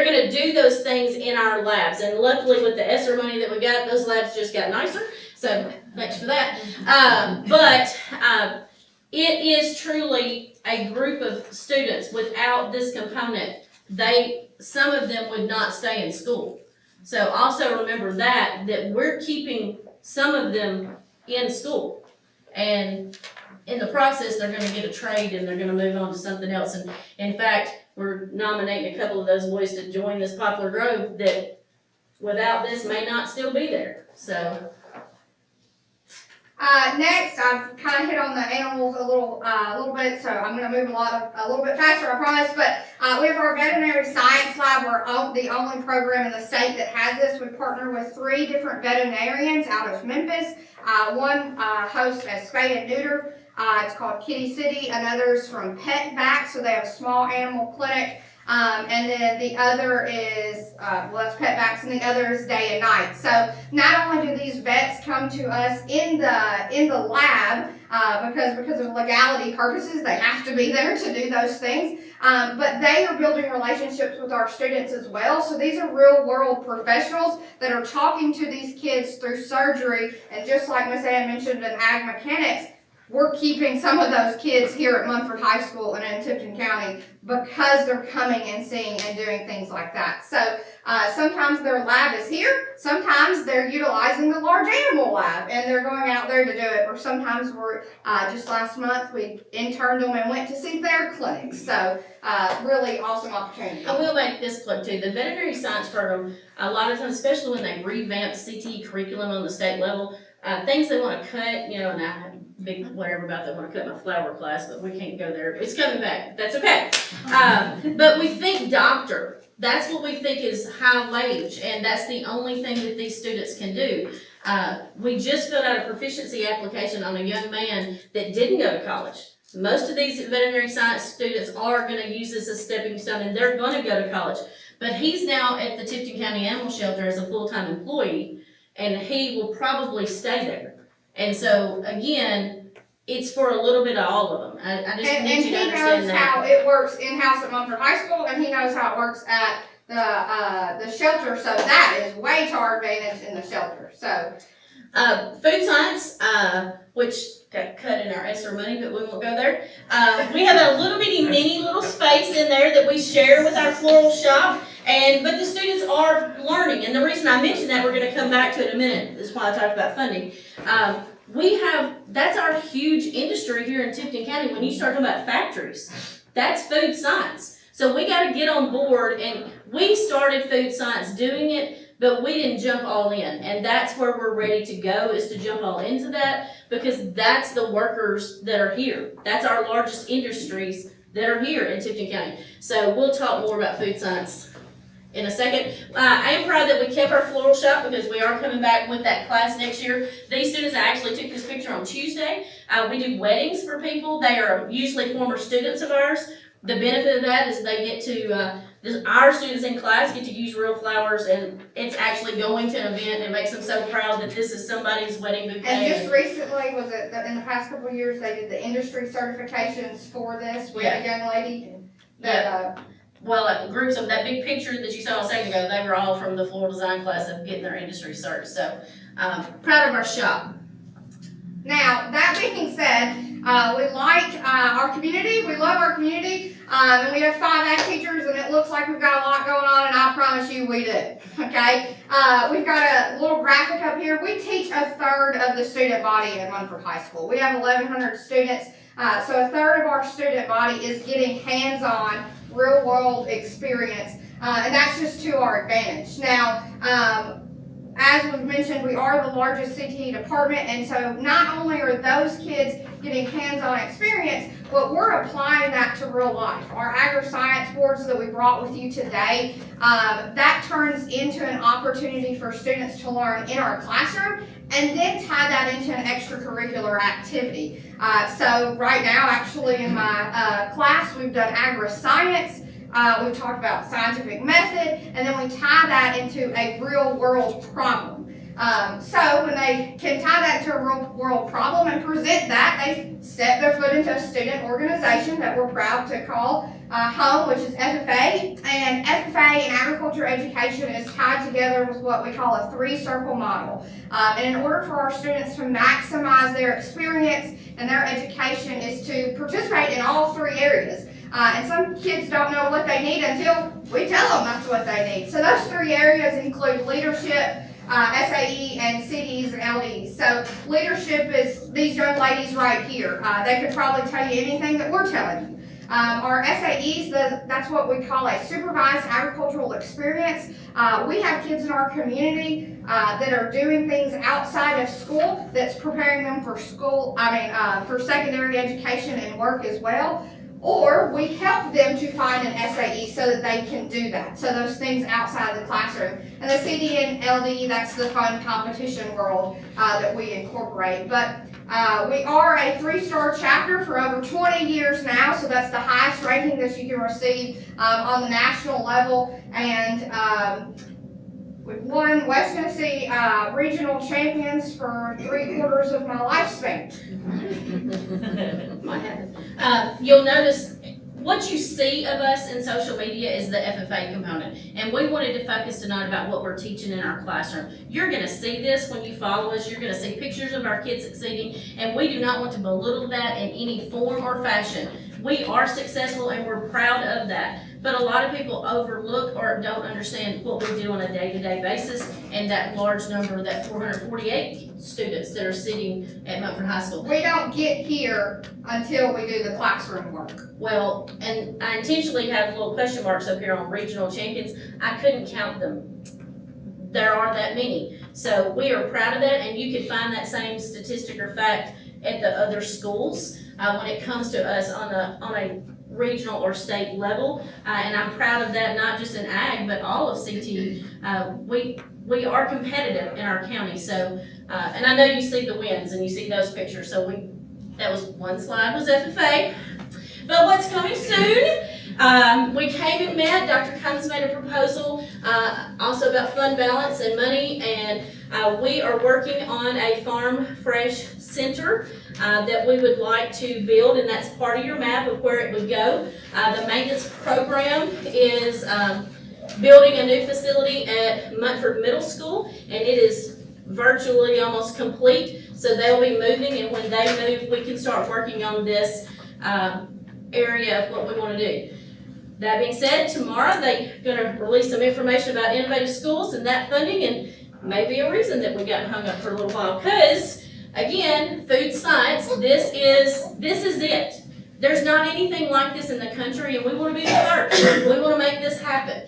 going to do those things in our labs. And luckily with the ESSER money that we got, those labs just got nicer. So thanks for that. But it is truly a group of students. Without this component, some of them would not stay in school. So also remember that we're keeping some of them in school. And in the process, they're gonna get a trade and they're gonna move on to something else. And in fact, we're nominating a couple of those boys to join this Poplar Grove that without this may not still be there, so. Next, I've kind of hit on the animals a little bit, so I'm gonna move a little bit faster, I promise, but, we have our Veterinary Science Lab. We're the only program in the state that has this. We partner with 3 different veterinarians out of Memphis. One, hosts a spay and neuter, it's called Kitty City, another's from Hvac, so they have a small animal clinic. And then the other is, that's Hvac, and the other is day and night. So not only do these vets come to us in the lab, because of legality purposes, they have to be there to do those things, but they are building relationships with our students as well. So these are real world professionals that are talking to these kids through surgery, and just like Miss Ann mentioned in ag mechanics, we're keeping some of those kids here at Munford High School and in Tipton County because they're coming and seeing and doing things like that. So sometimes their lab is here, sometimes they're utilizing the large animal lab and they're going out there to do it, or sometimes we're, just last month, we interned them and went to see their clinics. So really awesome opportunity. I will make this plug too. The veterinary science program, a lot of times, especially when they revamp CTE curriculum on the state level, things they want to cut, you know, and I have big whatever about they want to cut my flower class, but we can't go there. It's coming back. That's okay. But we think doctor. That's what we think is high wage, and that's the only thing that these students can do. We just filled out a proficiency application on a young man that didn't go to college. Most of these veterinary science students are going to use this as a stepping stone, and they're going to go to college. But he's now at the Tipton County Animal Shelter as a full-time employee, and he will probably stay there. And so, again, it's for a little bit of all of them. I just need you to understand that. And he knows how it works in-house at Munford High School, and he knows how it works at the shelter, so that is way to our advantage in the shelter, so. Food science, which got cut in our extra money, but we won't go there. We have a little bitty mini little space in there that we share with our floral shop, but the students are learning, and the reason I mentioned that, we're gonna come back to it in a minute, this is why I talked about funding. That's our huge industry here in Tipton County. When you start talking about factories, that's food science. So we gotta get on board, and we started food science doing it, but we didn't jump all in, and that's where we're ready to go, is to jump all into that, because that's the workers that are here. That's our largest industries that are here in Tipton County. So we'll talk more about food science in a second. I am proud that we kept our floral shop because we are coming back with that class next year. These students, I actually took this picture on Tuesday. We do weddings for people. They are usually former students of ours. The benefit of that is they get to, our students in class get to use real flowers, and it's actually going to an event. It makes them so proud that this is somebody's wedding bouquet. And just recently, in the past couple of years, they did the industry certifications for this. We had a young lady that, groups of that big picture that you saw a second ago, they were all from the floral design class of getting their industry cert. So, proud of our shop. Now, that being said, we like our community, we love our community, and we have 5 ag teachers, and it looks like we've got a lot going on, and I promise you we do, okay? We've got a little graphic up here. We teach a third of the student body at Munford High School. We have 1,100 students, so a third of our student body is getting hands-on, real-world experience, and that's just to our advantage. Now, as we've mentioned, we are the largest CTE department, and so not only are those kids getting hands-on experience, but we're applying that to real life. Our agri-science boards that we brought with you today, that turns into an opportunity for students to learn in our classroom, and then tie that into an extracurricular activity. So right now, actually in my class, we've done agri-science. We've talked about scientific method, and then we tie that into a real world problem. So when they can tie that to a real world problem and present that, they step their foot into a student organization that we're proud to call home, which is FFA. And FFA in agriculture education is tied together with what we call a 3-circle model. And in order for our students to maximize their experience and their education is to participate in all 3 areas. And some kids don't know what they need until we tell them that's what they need. So those 3 areas include leadership, SAE and CDs and LDs. So leadership is these young ladies right here. They could probably tell you anything that we're telling you. Our SAEs, that's what we call a supervised agricultural experience. We have kids in our community that are doing things outside of school that's preparing them for school, for secondary education and work as well. Or we help them to find an SAE so that they can do that. So those things outside the classroom. And the CD and LD, that's the fun competition world that we incorporate. But we are a 3-star chapter for over 20 years now, so that's the highest ranking that you can receive on the national level. And we've won West Tennessee regional champions for 3/4 of my lifespan. Might happen. You'll notice what you see of us in social media is the FFA component. And we wanted to focus tonight about what we're teaching in our classroom. You're gonna see this when you follow us. You're gonna see pictures of our kids succeeding, and we do not want to belittle that in any form or fashion. We are successful and we're proud of that. But a lot of people overlook or don't understand what we do on a day-to-day basis and that large number, that 448 students that are sitting at Mumford High School. We don't get here until we do the classroom work. Well, and I intentionally have little question marks up here on regional champions. I couldn't count them. There are that many. So we are proud of that, and you can find that same statistic or fact at the other schools when it comes to us on a regional or state level. And I'm proud of that, not just in ag, but all of CT. We are competitive in our county. So, and I know you see the wins and you see those pictures. So that was one slide was FFA. But what's coming soon? We came and met. Dr. Cummins made a proposal also about fund balance and money, and we are working on a farm fresh center that we would like to build, and that's part of your map of where it would go. The maintenance program is building a new facility at Munford Middle School, and it is virtually almost complete. So they'll be moving, and when they move, we can start working on this area of what we want to do. That being said, tomorrow they're going to release some information about innovative schools and that funding, and maybe a reason that we got hung up for a little while. Because again, food science, this is it. There's not anything like this in the country, and we want to be the first. We want to make this happen.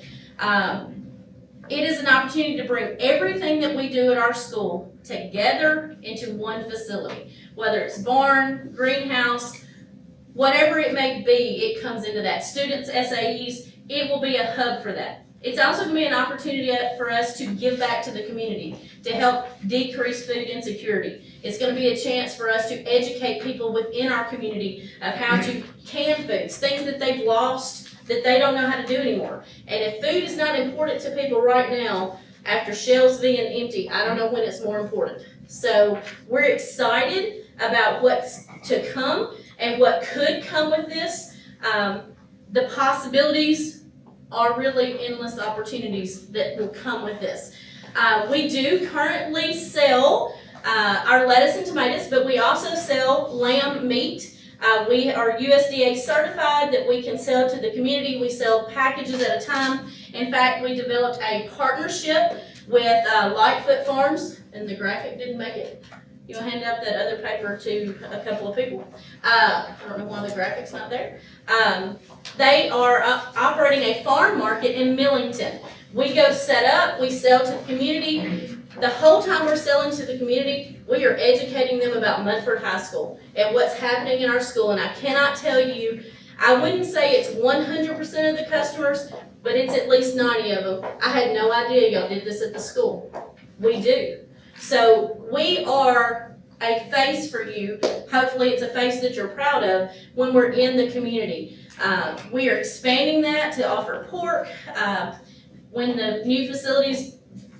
It is an opportunity to bring everything that we do at our school together into one facility. Whether it's barn, greenhouse, whatever it may be, it comes into that. Students, SAEs, it will be a hub for that. It's also going to be an opportunity for us to give back to the community, to help decrease food insecurity. It's going to be a chance for us to educate people within our community of how to can foods, things that they've lost, that they don't know how to do anymore. And if food is not important to people right now, after shelves being empty, I don't know when it's more important. So we're excited about what's to come and what could come with this. The possibilities are really endless opportunities that will come with this. We do currently sell our lettuce and tomatoes, but we also sell lamb meat. We are USDA certified that we can sell to the community. We sell packages at a time. In fact, we developed a partnership with Lightfoot Farms, and the graphic didn't make it. You'll hand out that other paper to a couple of people. I don't know why the graphic's not there. They are operating a farm market in Millington. We go set up, we sell to the community. The whole time we're selling to the community, we are educating them about Munford High School and what's happening in our school. And I cannot tell you, I wouldn't say it's 100% of the customers, but it's at least 90 of them. I had no idea y'all did this at the school. We do. So we are a face for you. Hopefully it's a face that you're proud of when we're in the community. We are expanding that to offer pork. When the new facility's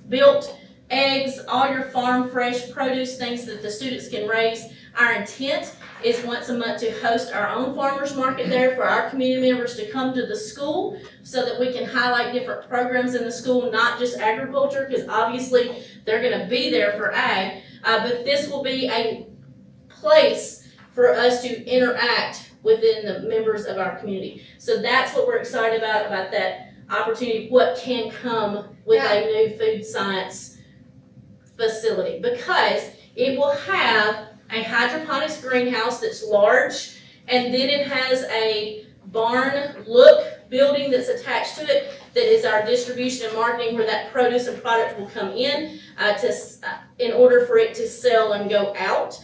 built, eggs, all your farm fresh produce, things that the students can raise. Our intent is once a month to host our own farmers market there for our community members to come to the school so that we can highlight different programs in the school, not just agriculture, because obviously they're going to be there for ag, but this will be a place for us to interact within the members of our community. So that's what we're excited about that opportunity, what can come with a new food science facility because it will have a hydroponics greenhouse that's large, and then it has a barn look building that's attached to it that is our distribution and marketing, where that produce and product will come in in order for it to sell and go out.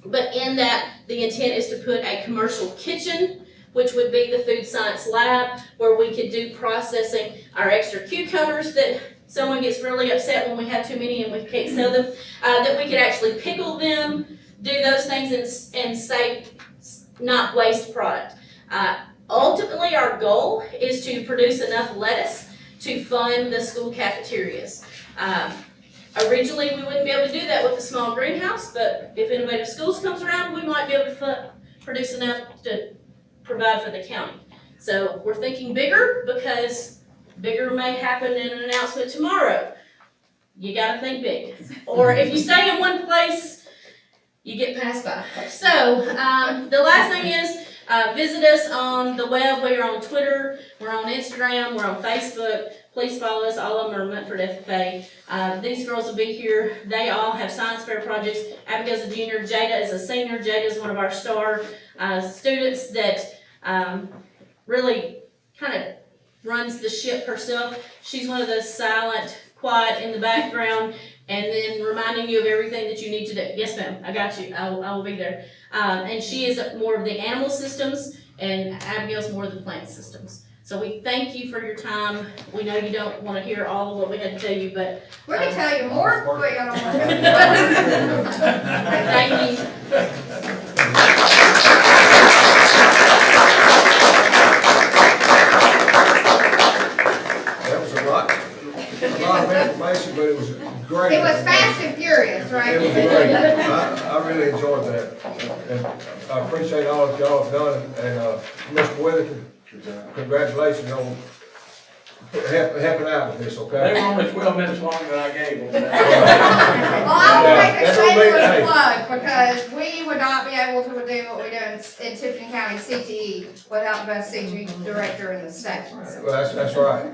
But in that, the intent is to put a commercial kitchen, which would be the Food Science Lab, where we could do processing our extra cucumbers that someone gets really upset when we have too many and we can't sell them, that we could actually pickle them, do those things and save, not waste product. Ultimately, our goal is to produce enough lettuce to fund the school cafeterias. Originally, we wouldn't be able to do that with the small greenhouse, but if Innovative Schools comes around, we might be able to produce enough to provide for the county. So we're thinking bigger because bigger may happen in an announcement tomorrow. You gotta think big. Or if you stay in one place, you get passed by. So the last thing is visit us on the web. We are on Twitter, we're on Instagram, we're on Facebook. Please follow us. All of them are Montford FFA. These girls will be here. They all have science fair projects. Abigail's a junior. Jada is a senior. Jada is one of our star students that really kind of runs the ship herself. She's one of those silent, quiet in the background, and then reminding you of everything that you need to do. Yes, ma'am. I got you. I will be there. And she is more of the animal systems, and Abigail's more of the plant systems. So we thank you for your time. We know you don't want to hear all of what we had to tell you, but We can tell you more, but you don't want to. thank you. That was a lot of information, but it was great. It was fast and furious, right? It was great. I really enjoyed that. And I appreciate all that y'all have done, and Mr. Withington, congratulations on helping out with this, They okay? were only 12 minutes longer than I gave them. Well, I will make a That's what shameless they- plug, because we would not be able to do what we do in Tipton County CTE without the best CTE director in the state. Well, that's right.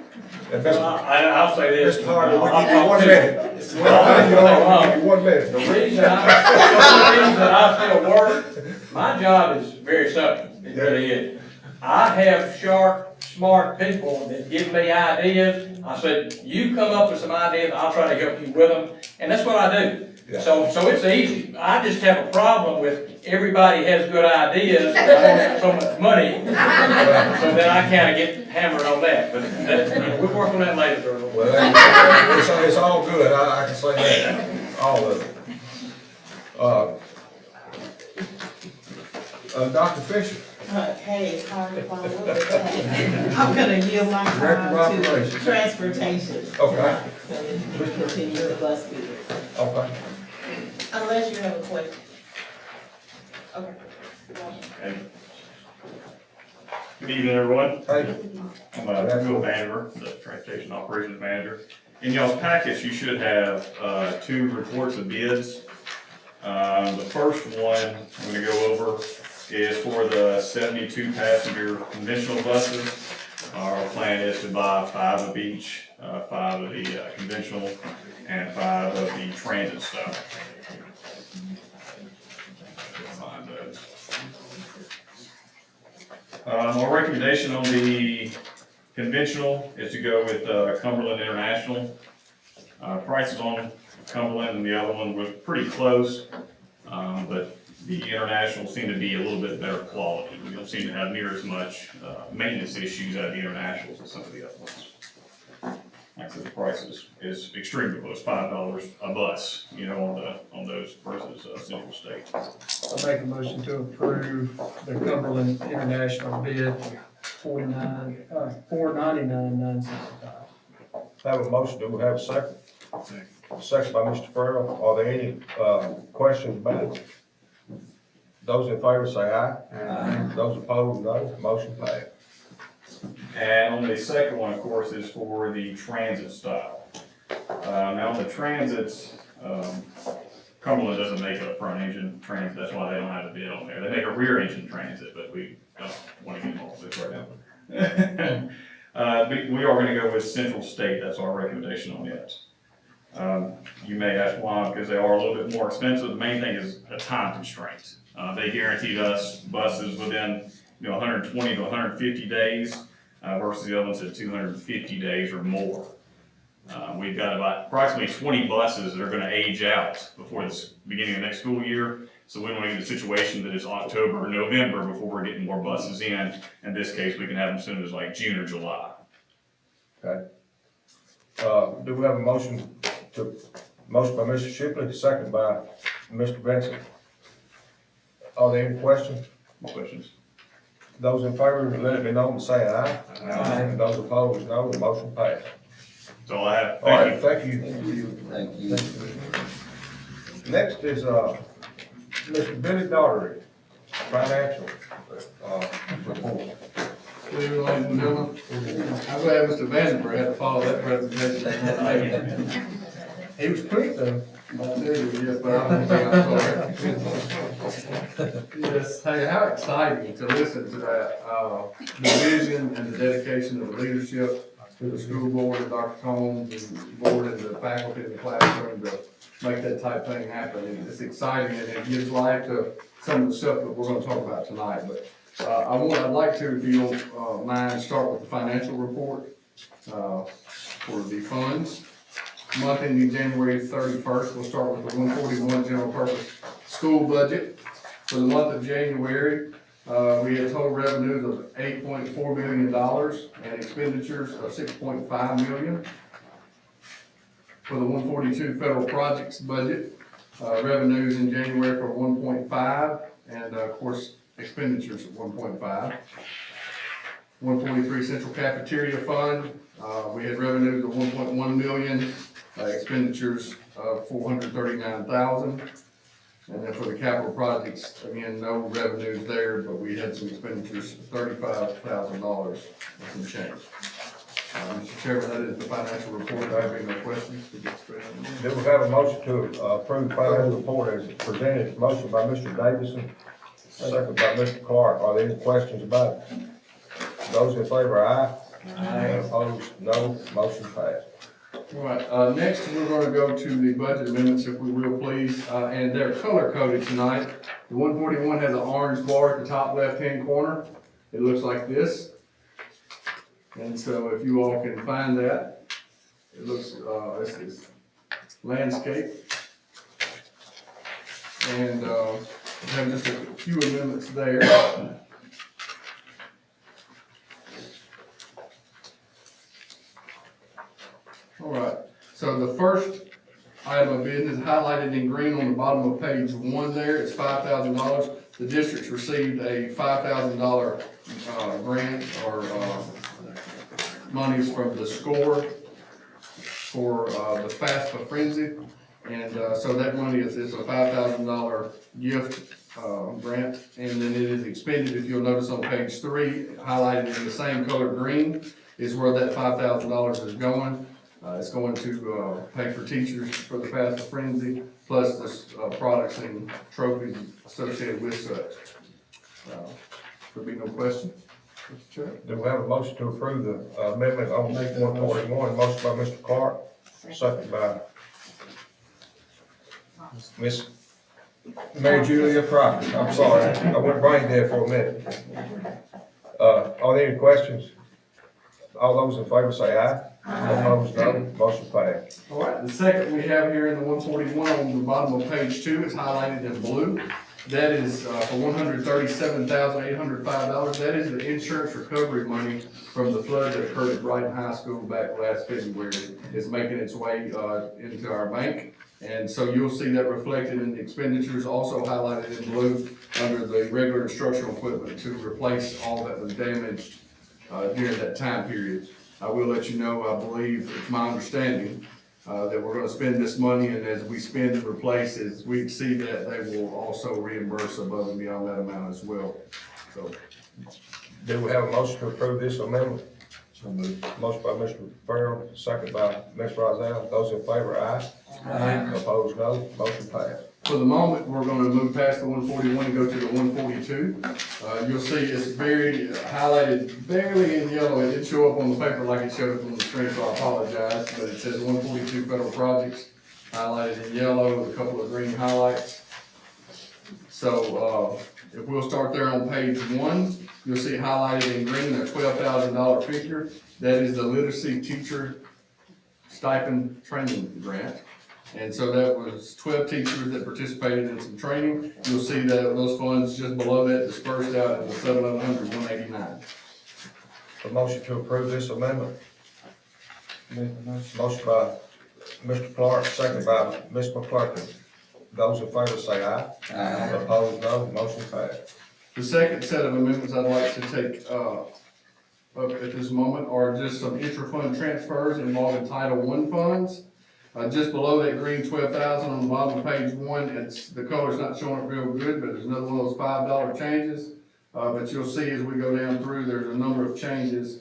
And Mr. I'll say this. Mr. Harder, we I'll give you talk 1 to- minute. We'll give you 1 minute. The reason I still work, my job is very simple, it really is. I have sharp, smart people that give me ideas. I said, you come up with some ideas, I'll try to help you with them, and that's what I do. Yeah. So it's easy. I just have a problem with everybody has good ideas, but I want so much money, so then I kinda get hammered on that, but we'll work on that later, Earl. Well, it's all good, I can say that, all of it. Dr. Fisher, Hey, it's hard to follow up with that. I'm gonna yield my Director of time to Operations. transportation. Okay. So that we can continue the bus bids, Okay. unless you have a question. Okay. Good evening, everyone. Hey, I'm Bill Vandiver, the Transportation Operations Manager. In y'all's packets, you should have 2 reports of bids. The first one I'm gonna go over is for the 72 passenger conventional buses. Our plan is to buy 5 of each, 5 of the conventional and 5 of the transit style. Find those. Our recommendation on the conventional is to go with Cumberland International. Prices on Cumberland and the other one was pretty close, but the International seemed to be a little bit better quality. We don't seem to have near as much maintenance issues out of the Internationals as some of the other ones. Like I said, the price is extremely close, $5 a bus, on those versus Central State. I'll make a motion to approve the Cumberland International bid, $499,965. have a motion, do we have a second? Second by Mr. Farrell. Are there any questions about it? Those in favor say aye. Aye. Those opposed, no. Motion passed. And on the second one, of course, is for the transit style. Now on the transits, Cumberland doesn't make a front engine transit, that's why they don't have a bid on there. They make a rear engine transit, but we don't want to get involved with it right now. We are gonna go with Central State, that's our recommendation on it. You may ask why, because they are a little bit more expensive. The main thing is a time constraint. They guaranteed us buses within, 120 to 150 days, versus the other ones at 250 days or more. We've got about approximately 20 buses that are gonna age out before the beginning of next school year. So we don't wanna get in a situation that it's October or November before we're getting more buses in. In this case, we can have them as soon as like June or July. Okay. Do we have a motion by Mr. Shipley, second by Mr. Benson? Are there any questions? More questions? Those in favor, let it be known by saying aye. Aye. And those opposed, no. The motion passed. That's all I have. All right, Thank you. thank you. Thank you. Next is, Mr. Billy Daugherty, financial, report. Good evening, ladies and gentlemen. I'm glad Mr. Vandenberg had to follow that presentation. He was quick though. I tell you, yes, but I don't think I'm sorry. Yes, hey, how exciting to listen to that, the vision and the dedication of the leadership to the school board and Dr. Combs and the board and the faculty in the classroom to make that type thing happen. It's exciting and it gives life to some of the stuff that we're gonna talk about tonight, but I'd like to, if you don't mind, start with the financial report for the funds. Month ending January 31st, we'll start with the 141 general purpose school budget. For the month of January, we had total revenues of $8.4 million and expenditures of $6.5 million. For the 142 federal projects budget, revenues in January for 1.5 and of course expenditures of 1.5. 143 Central Cafeteria Fund, we had revenues of 1.1 million, expenditures of 439,000. And then for the capital projects, again, no revenues there, but we had some expenditures of $35,000 and some change. Mr. Chairman, that is the financial report. I have any questions? Do we have a motion to approve the financial report as presented? Motion by Mr. Davison, second by Mr. Clark. Are there any questions about it? Those in favor, aye. Aye. Opposed, no. Motion passed. All right, next we're gonna go to the budget amendments, if we will please, and they're color coded tonight. The 141 has an orange bar at the top left-hand corner. It looks like this. And so if you all can find that, it looks, this is landscape. And, we have just a few amendments there. All right, so the first item of business highlighted in green on the bottom of page 1 there, it's $5,000. The district's received a $5,000 grant or monies from the SCORE for the FAFSA frenzy. And so that money is a $5,000 gift grant, and then it is expended, if you'll notice on page 3, highlighted in the same color green, is where that $5,000 is going. It's going to pay for teachers for the FAFSA frenzy, plus the products and trophies associated with such. There'll be no question. Mr. Chair. Do we have a motion to approve the amendment on 141? Motion by Mr. Clark, second by Miss Mary Julia Proctor. I'm sorry, I went brain dead for a minute. Are there any questions? All those in favor say aye. Opposed, no. Motion passed. All right, the second we have here in the 141 on the bottom of page 2 is highlighted in blue. That is for $137,805. That is the insurance recovery money from the flood that occurred at Brighton High School back last February. It's making its way into our bank. And so you'll see that reflected in the expenditures, also highlighted in blue under the regular instructional equipment to replace all that was damaged during that time period. I will let you know, I believe, it's my understanding, that we're gonna spend this money, and as we spend and replace, as we exceed that, they will also reimburse above and beyond that amount as well. So, Do we have a motion to approve this amendment? So moved. Motion by Mr. Farrell, second by Ms. Rozelle. Those in favor, aye. Aye. Opposed, no. Motion passed. for the moment, we're gonna move past the 141 and go to the 142. You'll see it's very highlighted, barely in yellow. It didn't show up on the paper like it showed up on the screen, so I apologize. but it says 142 federal projects highlighted in yellow with a couple of green highlights. So, if we'll start there on page 1, you'll see highlighted in green a $12,000 figure. That is the literacy teacher stipend training grant. And so that was 12 teachers that participated in some training. You'll see that those funds just below that dispersed out in the 7,189. A motion to approve this amendment. Motion by Mr. Clark, second by Ms. McClurkin. Those in favor say aye. Aye. Opposed, no. Motion passed. The second set of amendments I'd like to take up at this moment are just some intra-fund transfers involving Title I funds. Just below that green 12,000 on the bottom of page 1, it's, the color's not showing up real good, but there's another one of those $5 changes. But you'll see as we go down through, there's a number of changes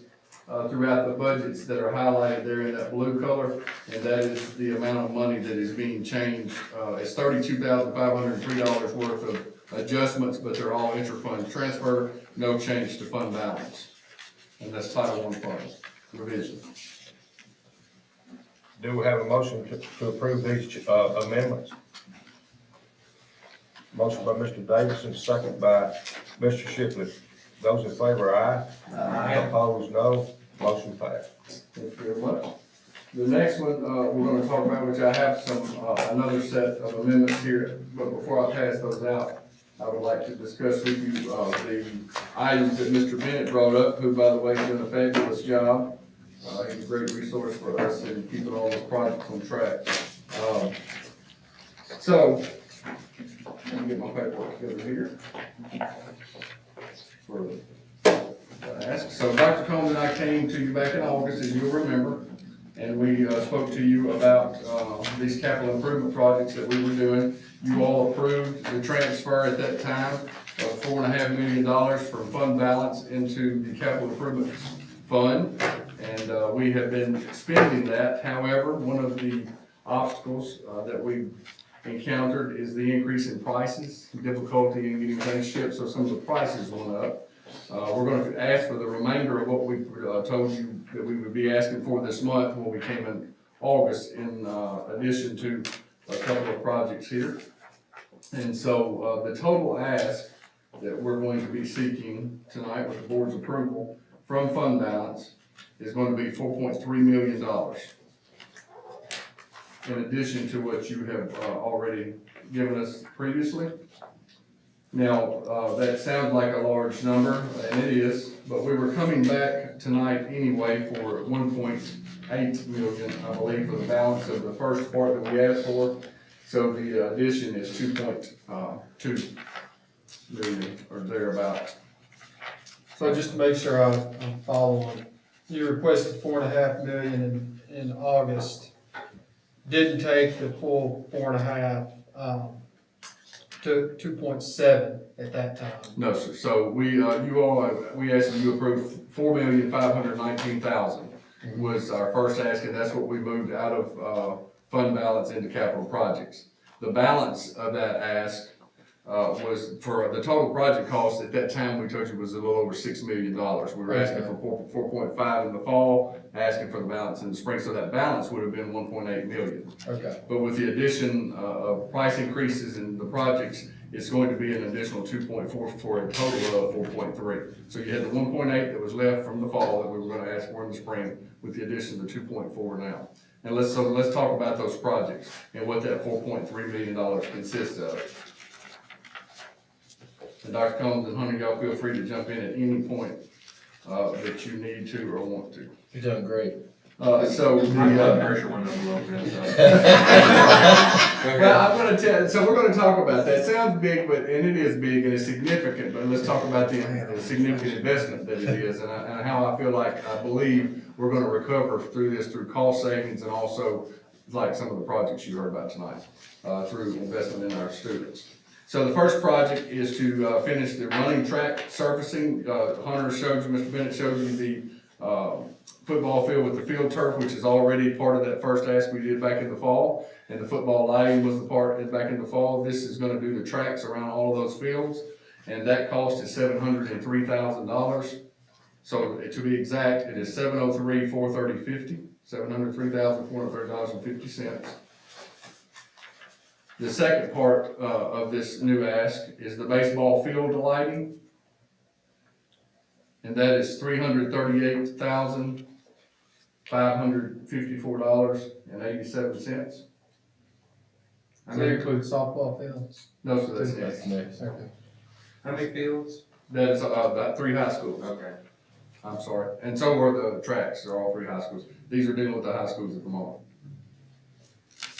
throughout the budgets that are highlighted there in that blue color, and that is the amount of money that is being changed. It's $32,503 worth of adjustments, but they're all intra-fund transfer, no change to fund balance. And that's Title I funds revision. Do we have a motion to approve these amendments? Motion by Mr. Davidson, second by Mr. Shipley. Those in favor, aye. Aye. Opposed, no. Motion passed. Thank you very much. The next one, we're gonna talk about, which I have some, another set of amendments here, but before I pass those out, I would like to discuss with you, the items that Mr. Bennett brought up, who, by the way, is doing a fabulous job. He's a great resource for us in keeping all those projects on track. So, let me get my paperwork together here. For ask. So Dr. Combs and I came to you back in August, as you'll remember, and we spoke to you about these capital improvement projects that we were doing. You all approved the transfer at that time of $4.5 million from fund balance into the capital improvement fund, and we have been spending that. However, one of the obstacles that we encountered is the increase in prices, difficulty in getting things shipped, so some of the prices went up. We're going to ask for the remainder of what we told you that we would be asking for this month when we came in August, in addition to a couple of projects here. And so the total ask that we're going to be seeking tonight with the board's approval from fund balance is going to be $4.3 million. In addition to what you have already given us previously. Now, that sounds like a large number, and it is, but we were coming back tonight anyway for 1.8 million, I believe, for the balance of the first part that we asked for. So the addition is 2.2 million or thereabout. So just to make sure I'm following, you requested $4.5 million in August, didn't take the full 4.5, to 2.7 at that time. No, sir. So we asked you approve $4,519,000 was our first ask, and that's what we moved out of fund balance into capital projects. The balance of that ask was for the total project cost at that time we told you was a little over $6 million. We were asking for 4.5 in the fall, asking for the balance in the spring, so that balance would have been 1.8 million. Okay. But with the addition of price increases in the projects, it's going to be an additional 2.4 for a total of 4.3. So you had the 1.8 that was left from the fall that we were going to ask for in the spring, with the addition of the 2.4 now. And let's talk about those projects and what that $4.3 million consists of. And Dr. Combs and Hunter, y'all feel free to jump in at any point that you need to or want to. You're doing great. So the pressure went up a little bit. well, I'm going to tell. So we're going to talk about that. It sounds big, and it is big and it's significant. But let's talk about the significant investment that it is, and how I feel like I believe we're going to recover through this through cost savings and also like some of the projects you heard about tonight through investment in our students. So the first project is to finish the running track surfacing. Hunter showed you, Mr. Bennett showed you the football field with the field turf, which is already part of that first ask we did back in the fall. And the football lighting was the part back in the fall. This is going to do the tracks around all of those fields. And that cost is $703,000. So to be exact, it is $703,430.50. $703,430.50. The second part, of this new ask is the baseball field lighting. And that is $338,554.87. Does that include softball fields? No, sir, that's That's next. next. Okay. How many fields? That is, about 3 high schools. Okay. I'm sorry. And so are the tracks, they're all 3 high schools. These are dealing with the high schools at the moment.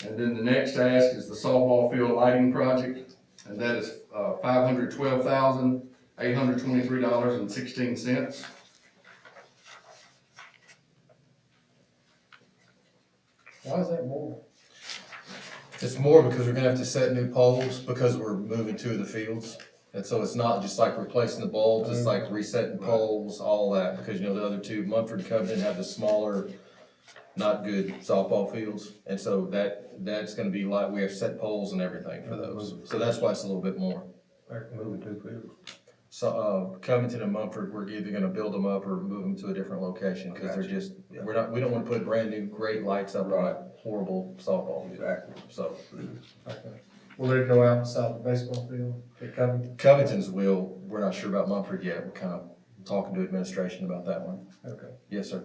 And then the next ask is the softball field lighting project, and that is, $512,823.16. Why is that more? It's more because we're gonna have to set new poles because we're moving 2 of the fields. And so it's not just like replacing the bulbs, it's like resetting poles, all that, because you know, the other 2, Mumford and Covington have the smaller, not good softball fields. And so that's gonna be like, we have set poles and everything for those. So that's why it's a little bit more. Moving 2 fields. So, Covington and Mumford, we're either gonna build them up or move them to a different location, cause they're just, we don't wanna put brand new great lights up on a horrible softball field. Exactly. So, Okay. Will they go outside the baseball field? They come? Covington's will, we're not sure about Mumford yet, we're kind of talking to administration about that one. Okay. Yes, sir.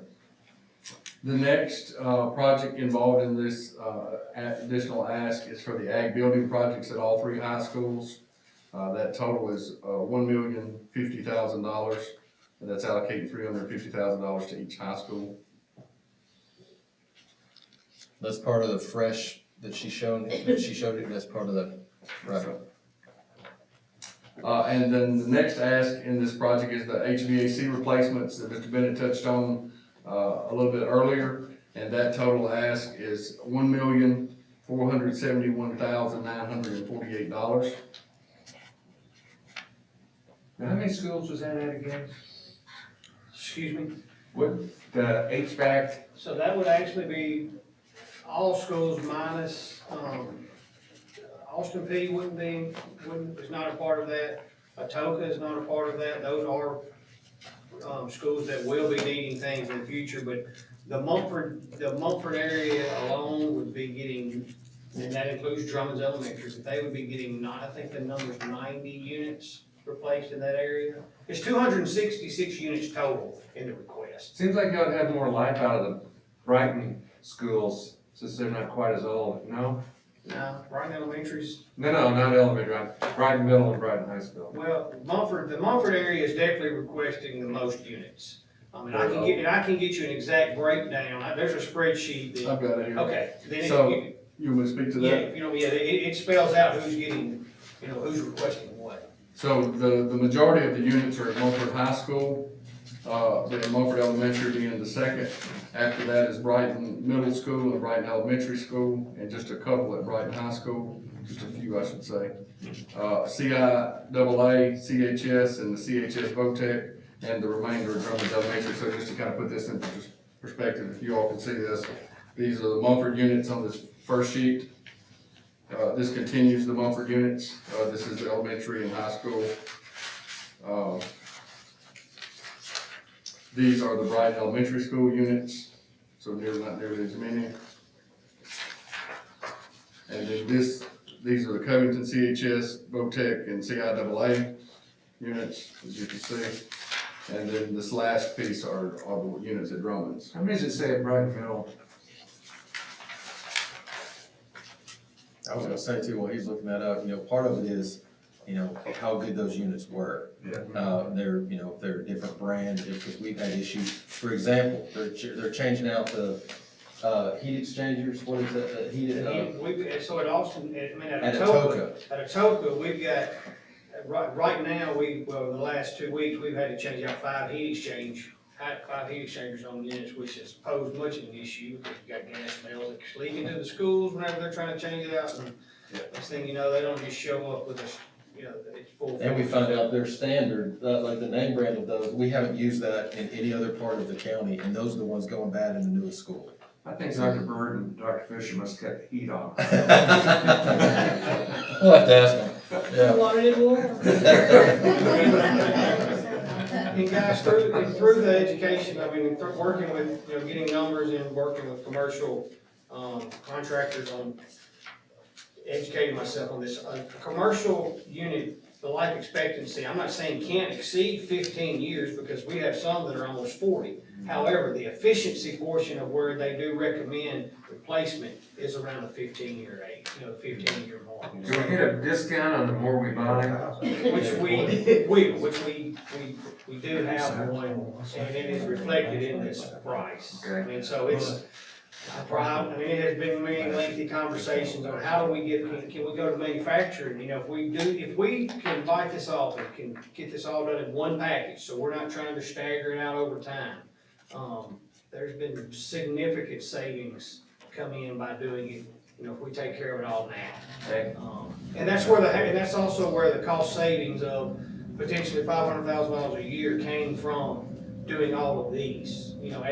The next, project involved in this, additional ask is for the ag building projects at all 3 high schools. That total is, $1,050,000, and that's allocating $350,000 to each high school. That's part of the fresh that she showed it, that's part of the, right. And then the next ask in this project is the HVAC replacements that Mr. Bennett touched on, a little bit earlier. And that total ask is $1,471,948. Now, how many schools was that at again? Excuse me? What, the HVAC? So that would actually be all schools minus, Austin P is not a part of that. Atoka is not a part of that. Those are, schools that will be needing things in the future, but the Mumford area alone would be getting, and that includes Drummond's Elementary, but they would be getting, I think the number's 90 units replaced in that area. It's 266 units total in the request. Seems like you ought to have more life out of the Brighton schools, since they're not quite as old, no? Now, Brighton Elementary's, No, not elementary, Brighton Middle and Brighton High School. well, the Mumford area is definitely requesting the most units. I mean, I can get you an exact breakdown. There's a spreadsheet that, I've got it here. okay. Then So, you want me to speak to yeah, that? it spells out who's getting, who's requesting what. So the majority of the units are at Mumford High School, then Mumford Elementary being the second. After that is Brighton Middle School and Brighton Elementary School, and just a couple at Brighton High School, just a few I should say. CIAA, CHS, and the CHS VOTEC, and the remainder of Drummond Elementary. So just to kind of put this into perspective, if you all can see this, these are the Mumford units on this first sheet. This continues the Mumford units. This is the elementary and high school. These are the Brighton Elementary School units, so not nearly as many. And then these are the Covington CHS, VOTEC, and CIAA units, as you can see. And then this last piece are the units at Drummond's. How many does it say at Brighton Middle? I was gonna say too, while he's looking that up, part of it is, how good those units were. Yeah. They're different brands, because we've had issues. For example, they're changing out the, heat exchangers, what is that, heated, So at Austin, at at Atoka. Atoka, we've got, right now, the last 2 weeks, we've had to change out 5 heat exchangers on units, which has posed much of an issue, because you've got gas smells that leak into the schools whenever they're trying to change it out, and next thing you know, they don't just show up with it's full. And we found out their standard, like the name brand of those, we haven't used that in any other part of the county, and those are the ones going bad in the newest school. I think Dr. Bird and Dr. Fisher must cut the heat on. We'll have to ask them. Yeah. Water in water. And guys, through the education, I mean, working with, you know, getting numbers and working with commercial, contractors on educating myself on this, a commercial unit, the life expectancy, I'm not saying can't exceed 15 years, because we have some that are almost 40. However, the efficiency portion of where they do recommend replacement is around the 15-year age, you know, the 15-year mark. Do we get a discount on the more we buy? Which we do have one, and it is reflected in this price. I mean, so it's, I mean, it has been many lengthy conversations on how do we get, can we go to manufacturing, you know, if we can bite this off and can get this all done in one package, so we're not trying to stagger it out over time. There's been significant savings come in by doing it, you know, if we take care of it all now. And that's where and that's also where the cost savings of potentially $500,000 a year came from doing all of these, you know,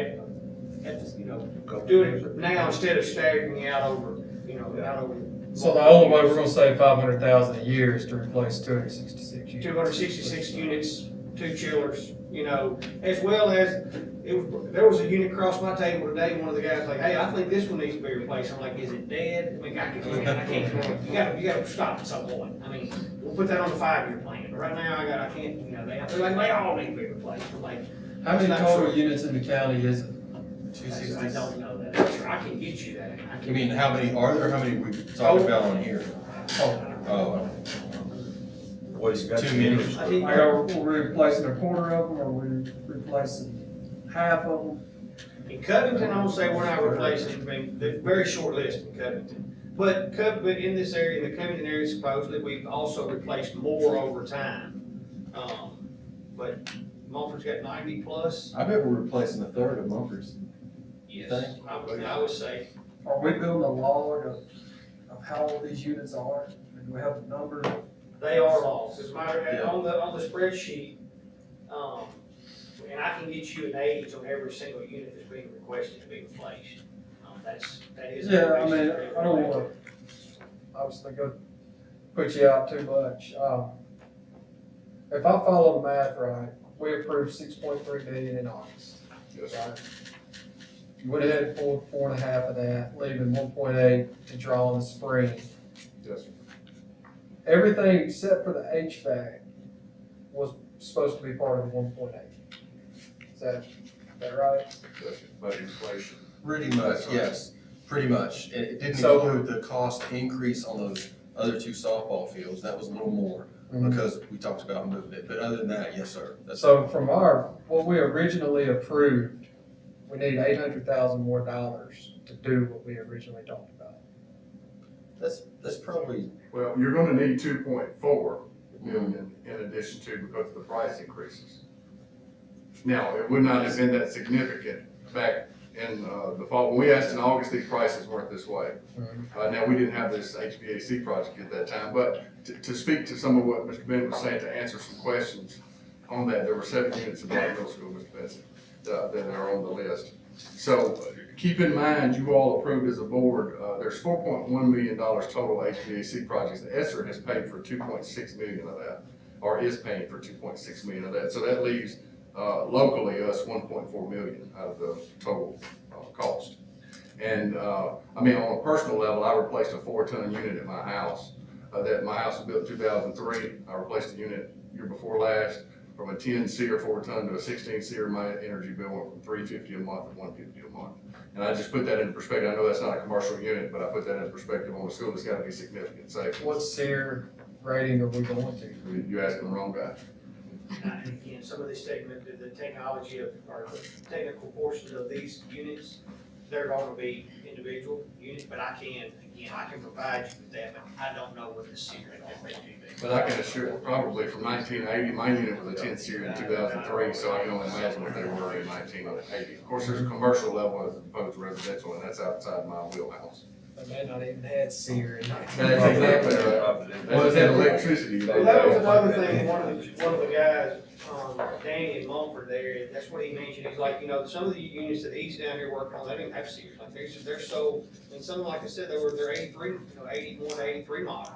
doing it now instead of staggering it out over, you know, out over. So the only way we're gonna save 500,000 a year is to replace 266 units. 266 units, 2 chillers, you know, as well as, there was a unit across my table today, one of the guys like, hey, I think this one needs to be replaced. I'm like, is it dead? I mean, I can't, you gotta stop at some point. I mean, we'll put that on the 5-year plan, but right now I can't, you know, they're like, they all need to be replaced. I'm like, How many total units in the county is it? I don't know that answer. I can get you that. You mean, how many are there, how many we talked about on here? Oh. Well, he's got 2 two million. years. Are we replacing a quarter of them, or are we replacing half of them? In Covington, I'm gonna say we're not replacing, I mean, the very short list in Covington. But in this area, in the Covington area, supposedly, we've also replaced more over time. But Mumford's got 90 plus. I bet we're replacing a third of Mumford's. Yes, I would say. Are we building a log of how old these units are? Do we have a number? They are lost. As a matter of, on the spreadsheet, and I can get you an age on every single unit that's being requested to be replaced. That is. Yeah, I mean, I don't wanna, obviously go put you out too much. If I follow the math right, we approved 6.3 million in August. Right? You went ahead and pulled 4.5 of that, leaving 1.8 to draw in the spring. Yes, sir. Everything except for the HVAC was supposed to be part of the 1.8. Is that right? Yes, sir. But inflation. Pretty much, yes, pretty much. It didn't So- include the cost increase on those other 2 softball fields, that was a little more, because we talked about moving it, but other than that, yes, sir. So from what we originally approved, we need $800,000 more to do what we originally talked about. That's probably. Well, you're gonna need 2.4 million in addition to, because of the price increases. Now, it would not have been that significant back in the fall. When we asked in August, these prices weren't this way. Now, we didn't have this HVAC project at that time, but to speak to some of what Mr. Bennett was saying, to answer some questions on that, there were 7 units in Black Middle School, Mr. Benson, that are on the list. So keep in mind, you all approved as a board, there's $4.1 million total HVAC projects. The ESSER has paid for 2.6 million of that, or is paying for 2.6 million of that. So that leaves locally us 1.4 million out of the total cost. And I mean, on a personal level, I replaced a 4-ton unit at my house. My house was built in 2003. I replaced the unit year before last. From a 10-seer 4-ton to a 16-seer, my energy bill went from $350 a month to $150 a month. And I just put that in perspective. I know that's not a commercial unit, but I put that in perspective on a school that's gotta be significant savings. What SEER rating are we going to? You're asking the wrong guy. Again, some of this the technology or the technical portions of these units, they're gonna be individual units, but I can provide you with that, but I don't know what the secret of that may be. But I can assure, probably from 1980, my unit was a 10-seer in 2003, so I can only imagine what they were in 1980. Of course, there's a commercial level as opposed to residential, and that's outside my wheelhouse. They may not even had SEER in That's exactly right. Well, it's had electricity. Well, that was another thing, one of the guys, Danny in Mumford there, that's what he mentioned, he's like, you know, some of the units that he's down here working on, they didn't have SEER, like they're so, and some, like I said, they're 81, 83 models.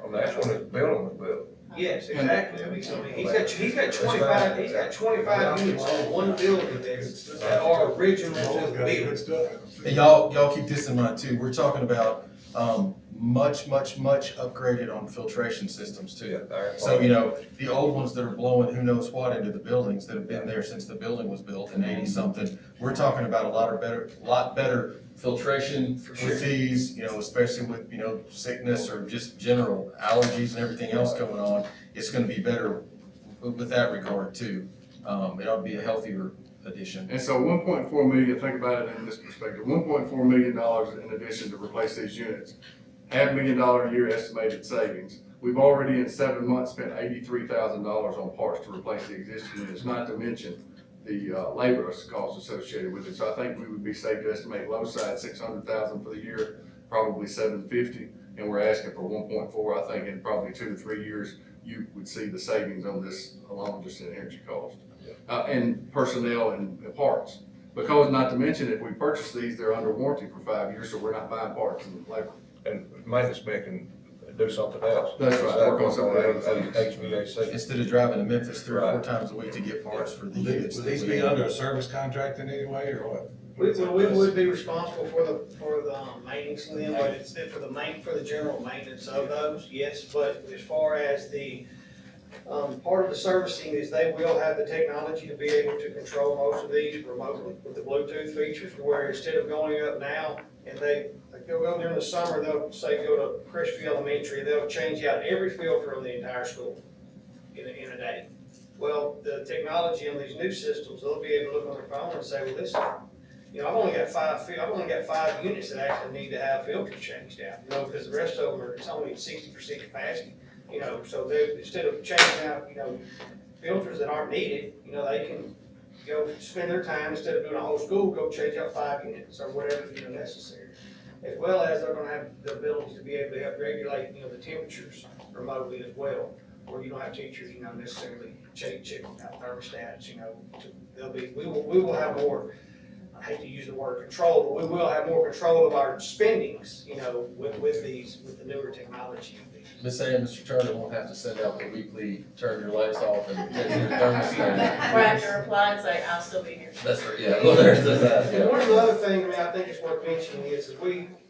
mean, that's when this building was built. Yes, exactly. I mean, so he's got 25 units on one building that are original to the building. And y'all keep this in mind too, we're talking about, much upgraded on filtration systems too. So, you know, the old ones that are blowing who knows what into the buildings that have been there since the building was built in 80-something, we're talking about a lot better filtration with these, you know, especially with, you know, sickness or just general allergies and everything else going on. It's gonna be better with that regard too. It ought to be a healthier addition. And so 1.4 million, think about it in this perspective, $1.4 million in addition to replace these units. $500,000 a year estimated savings. We've already in 7 months spent $83,000 on parts to replace the existing units, not to mention the labor costs associated with it. So I think we would be safe to estimate low side $600,000 for the year, probably $750,000, and we're asking for 1.4. I think in probably 2 to 3 years, you would see the savings on this along just in energy cost. And personnel and parts. Because not to mention, if we purchase these, they're under warranty for 5 years, so we're not buying parts and labor. And maintenance man can do something else. That's right, work on something else. HVAC. Instead of driving to Memphis 3 or 4 times a week to get parts for the units. Would these be under a service contract in any way, or what? We would be responsible for the maintenance of them, but it's for the general maintenance of those, yes. But as far as the, part of the servicing is they will have the technology to be able to control most of these remotely with the Bluetooth features, where instead of going up now and they'll go during the summer, they'll say go to Crestview Elementary, they'll change out every filter on the entire school in a day. Well, the technology on these new systems, they'll be able to look on their phone and say, well, this, you know, I've only got 5 units that actually need to have filters changed out, you know, because the rest of them it's only at 60% capacity, you know, so they, instead of changing out, you know, filters that aren't needed, you know, they can go spend their time, instead of doing a whole school, go change out 5 units or whatever, you know, necessary. As well as they're gonna have the ability to be able to help regulate, you know, the temperatures remotely as well, where you don't have teachers, you know, necessarily checking out thermostats, you know, we will have more, I hate to use the word control, but we will have more control of our spendings, you know, with the newer technology. Ms. saying Mr. Turner won't have to send out the weekly turn your lights off and your thermostat. Or I have to reply and say, I'll still be here. That's right, yeah, well, there's that, And yeah. one of the other things, I mean, I think it's worth mentioning is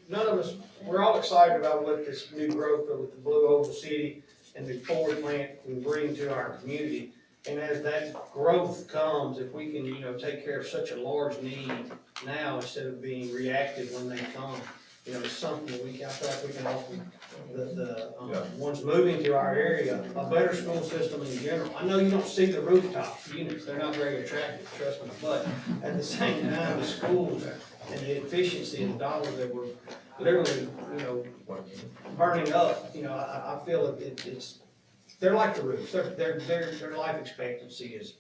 none of us, we're all excited about what this new growth with the Blue Oval City and the Ford plant can bring to our community. And as that growth comes, if we can, you know, take care of such a large need now instead of being reactive when they come, you know, it's something that I feel like we can offer the ones moving to our area, a better school system in general. I know you don't see the rooftop units, they're not very attractive, trust me, but at the same time, the schools and the efficiency and the dollars that we're literally, you know, burning up, you know, I feel it's, they're like the roofs, their life expectancy is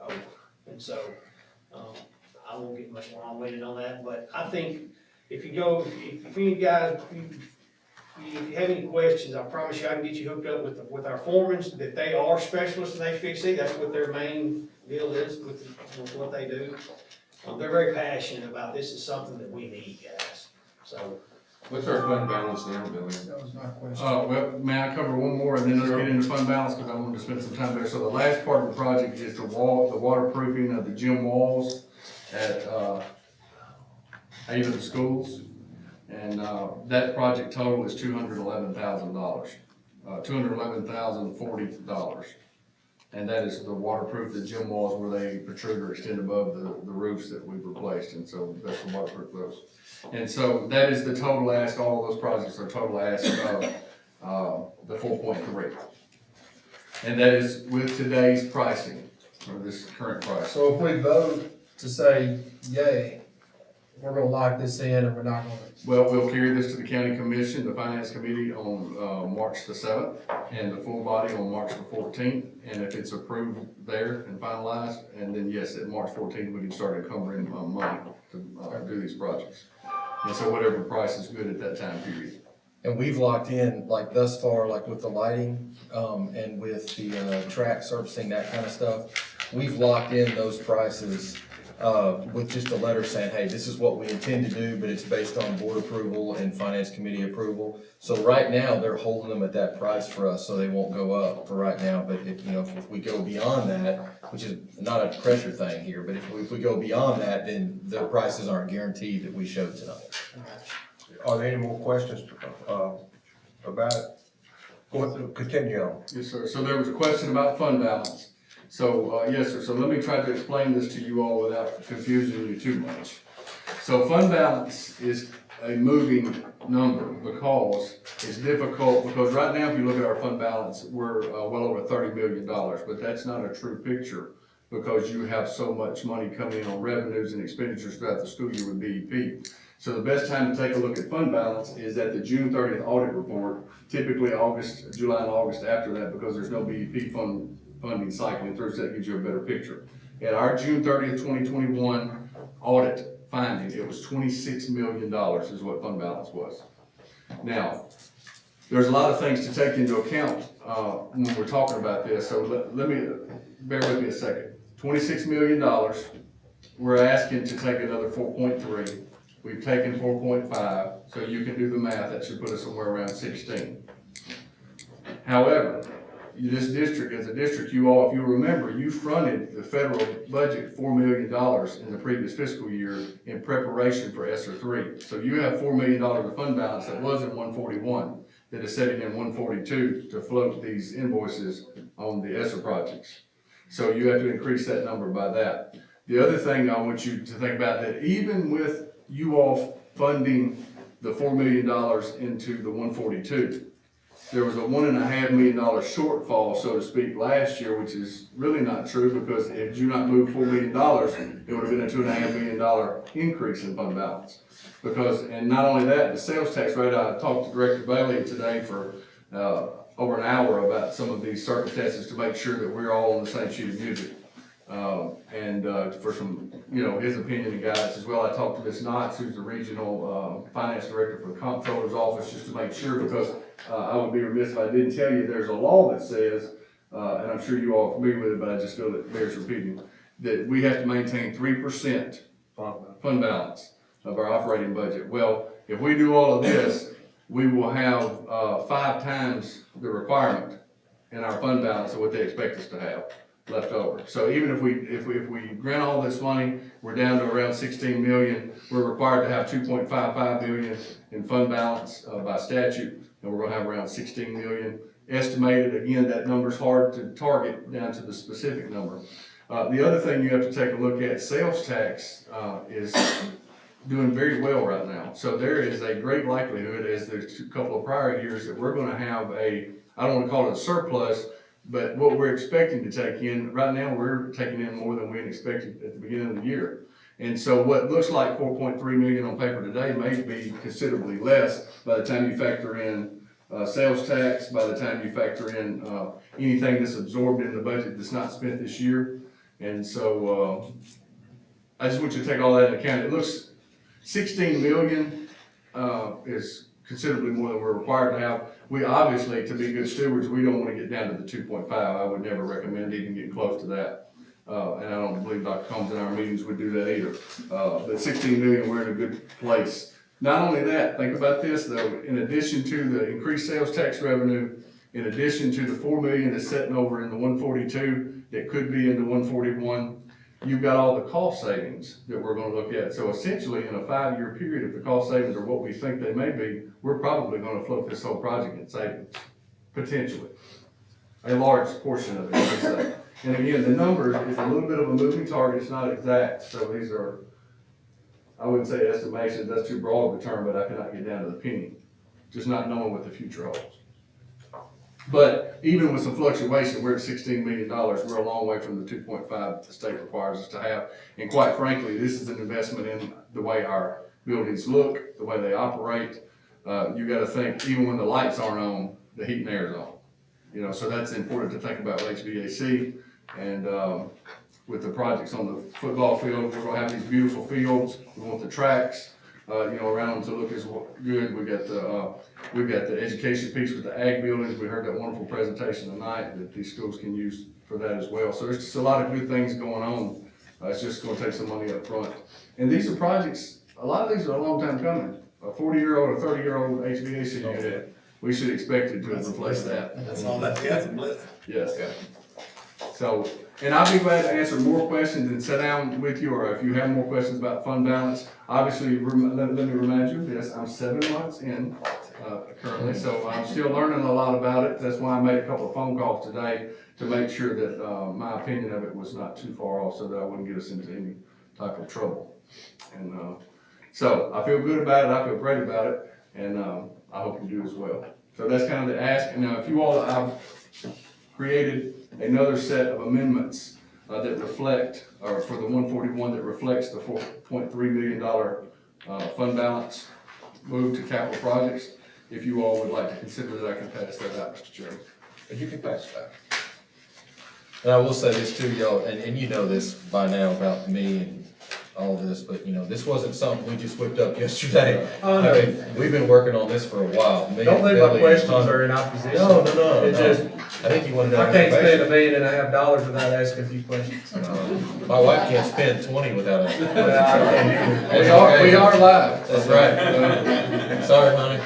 over. And so, I won't get much long-winded on that, but I think if you go, if any guys, if you have any questions, I promise you I can get you hooked up with our foremen, that they are specialists in HVAC, that's what their main deal is with what they do. They're very passionate about this is something that we need, guys, so. What's our fund balance now, Billy? That was my question. Well, may I cover one more and then let's get into fund balance, because I wanted to spend some time there. So the last part of the project is the waterproofing of the gym walls at, 8 of the schools. And, that project total is $211,000, $211,040. And that is the waterproof, the gym walls where they protrude or extend above the roofs that we've replaced. And so that's the waterproof those. And so that is the total ask, all of those projects are total ask of, the 4.3. And that is with today's pricing, or this current price. So if we vote to say yay, we're gonna lock this in and we're not gonna. Well, we'll carry this to the county commission, the finance committee on, March the 7th, and the full body on March the 14th. And if it's approved there and finalized, and then yes, at March 14th, we can start encumbering, money to, do these projects. And so whatever price is good at that time period. And we've locked in, like thus far, like with the lighting, and with the, track surfacing, that kind of stuff, we've locked in those prices, with just a letter saying, hey, this is what we intend to do, but it's based on board approval and finance committee approval. So right now, they're holding them at that price for us, so they won't go up for right now. But if, you know, if we go beyond that, which is not a pressure thing here, but if we go beyond that, then the prices aren't guaranteed that we showed tonight. Are there any more questions, about it? Go ahead, continue on. Yes, sir. So there was a question about fund balance. So, yes, sir. So let me try to explain this to you all without confusing you too much. So fund balance is a moving number because it's difficult, because right now, if you look at our fund balance, we're well over $30 million, but that's not a true picture because you have so much money coming in on revenues and expenditures throughout the school year with BEP. So the best time to take a look at fund balance is at the June 30th audit report, typically July and August after that, because there's no BEP funding cycling through, so that gives you a better picture. At our June 30th, 2021 audit finding, it was $26 million is what fund balance was. Now, there's a lot of things to take into account when we're talking about this, so let me, bear with me a second. $26 million, we're asking to take another 4.3. We've taken 4.5, so you can do the math, that should put us somewhere around 16. However, this district, as a district, you all, if you remember, you fronted the federal budget $4 million in the previous fiscal year in preparation for ESSER 3. So you have $4 million of fund balance that was in 141, that is sitting in 142 to float these invoices on the ESSER projects. So you have to increase that number by that. The other thing I want you to think about, that even with you all funding the $4 million into the 142, there was a $1.5 million shortfall, so to speak, last year, which is really not true, because if you not moved $4 million, it would have been a $2.5 million increase in fund balance. Because, and not only that, the sales tax rate, I talked to Director Bailey today for over an hour about some of these circumstances to make sure that we're all on the same sheet of music. For some, his opinion and guidance as well. I talked to Ms. Knox, who's the regional finance director for the comptroller's office, just to make sure, because I would be remiss if I didn't tell you there's a law that says, and I'm sure you all are familiar with it, but I just feel it bears repeating, that we have to maintain 3% fund balance of our operating budget. Well, if we do all of this, we will have 5 times the requirement in our fund balance of what they expect us to have left over. So even if we grant all this money, we're down to around 16 million. We're required to have 2.55 million in fund balance by statute, and we're going to have around 16 million estimated. Again, that number's hard to target down to the specific number. The other thing you have to take a look at, sales tax is doing very well right now. So there is a great likelihood, as there's a couple of prior years, that we're going to have I don't want to call it a surplus, but what we're expecting to take in, right now, we're taking in more than we expected at the beginning of the year. And so what looks like 4.3 million on paper today may be considerably less by the time you factor in sales tax, by the time you factor in anything that's absorbed in the budget that's not spent this year. And so I just want you to take all that into account. It looks 16 million is considerably more than we're required to have. We obviously, to be good stewards, we don't want to get down to the 2.5. I would never recommend even getting close to that. And I don't believe Dr. Combs in our meetings would do that either. But 16 million, we're in a good place. Not only that, think about this though, in addition to the increased sales tax revenue, in addition to the 4 million that's sitting over in the 142 that could be in the 141, you've got all the cost savings that we're going to look at. So essentially, in a 5-year period, if the cost savings are what we think they may be, we're probably going to float this whole project in savings, potentially. A large portion of it, I would say. And again, the number is a little bit of a moving target. It's not exact. So these are, I wouldn't say estimations. That's too broad of a term, but I cannot get down to the penny. Just not knowing what the future holds. But even with some fluctuation, we're at $16 million. We're a long way from the 2.5 the state requires us to have. And quite frankly, this is an investment in the way our buildings look, the way they operate. You got to think, even when the lights aren't on, the heat and air is on. So that's important to think about with HVAC. And with the projects on the football field, we're going to have these beautiful fields. We want the tracks, around them to look as good. We've got the education piece with the ag buildings. We heard that wonderful presentation tonight that these schools can use for that as well. So there's just a lot of good things going on It's just gonna take some money up front. And these are projects, a lot of these are a long time coming. A 40-year-old or 30-year-old HVAC unit, we should expect it to replace that. That's all that, that's a blessing. Yes. So, and I'll be glad to answer more questions and sit down with you, or if you have more questions about fund balance. Obviously, let me remind you of this, I'm 7 months in, currently, so I'm still learning a lot about it. That's why I made a couple of phone calls today to make sure that, my opinion of it was not too far off, so that I wouldn't get us into any type of trouble. And, so I feel good about it, I feel great about it, and, I hope you do as well. So that's kind of the ask, and now if you all, I've created another set of amendments that reflect, or for the 141 that reflects the $4.3 million fund balance move to capital projects. If you all would like to consider that, I can pass that out, Mr. Chairman. You can pass it back. And I will say this too, y'all, and you know this by now about me and all this, but you know, this wasn't something we just whipped up yesterday. Oh, no. I mean, we've been working on this for a while. Me Don't and think Billy my and questions Hunter. are in opposition. No. It just, I think you wanted to I have can't spend information. $1.5 million without asking a few questions. My wife can't spend 20 without it. We are live. That's right. Sorry, honey.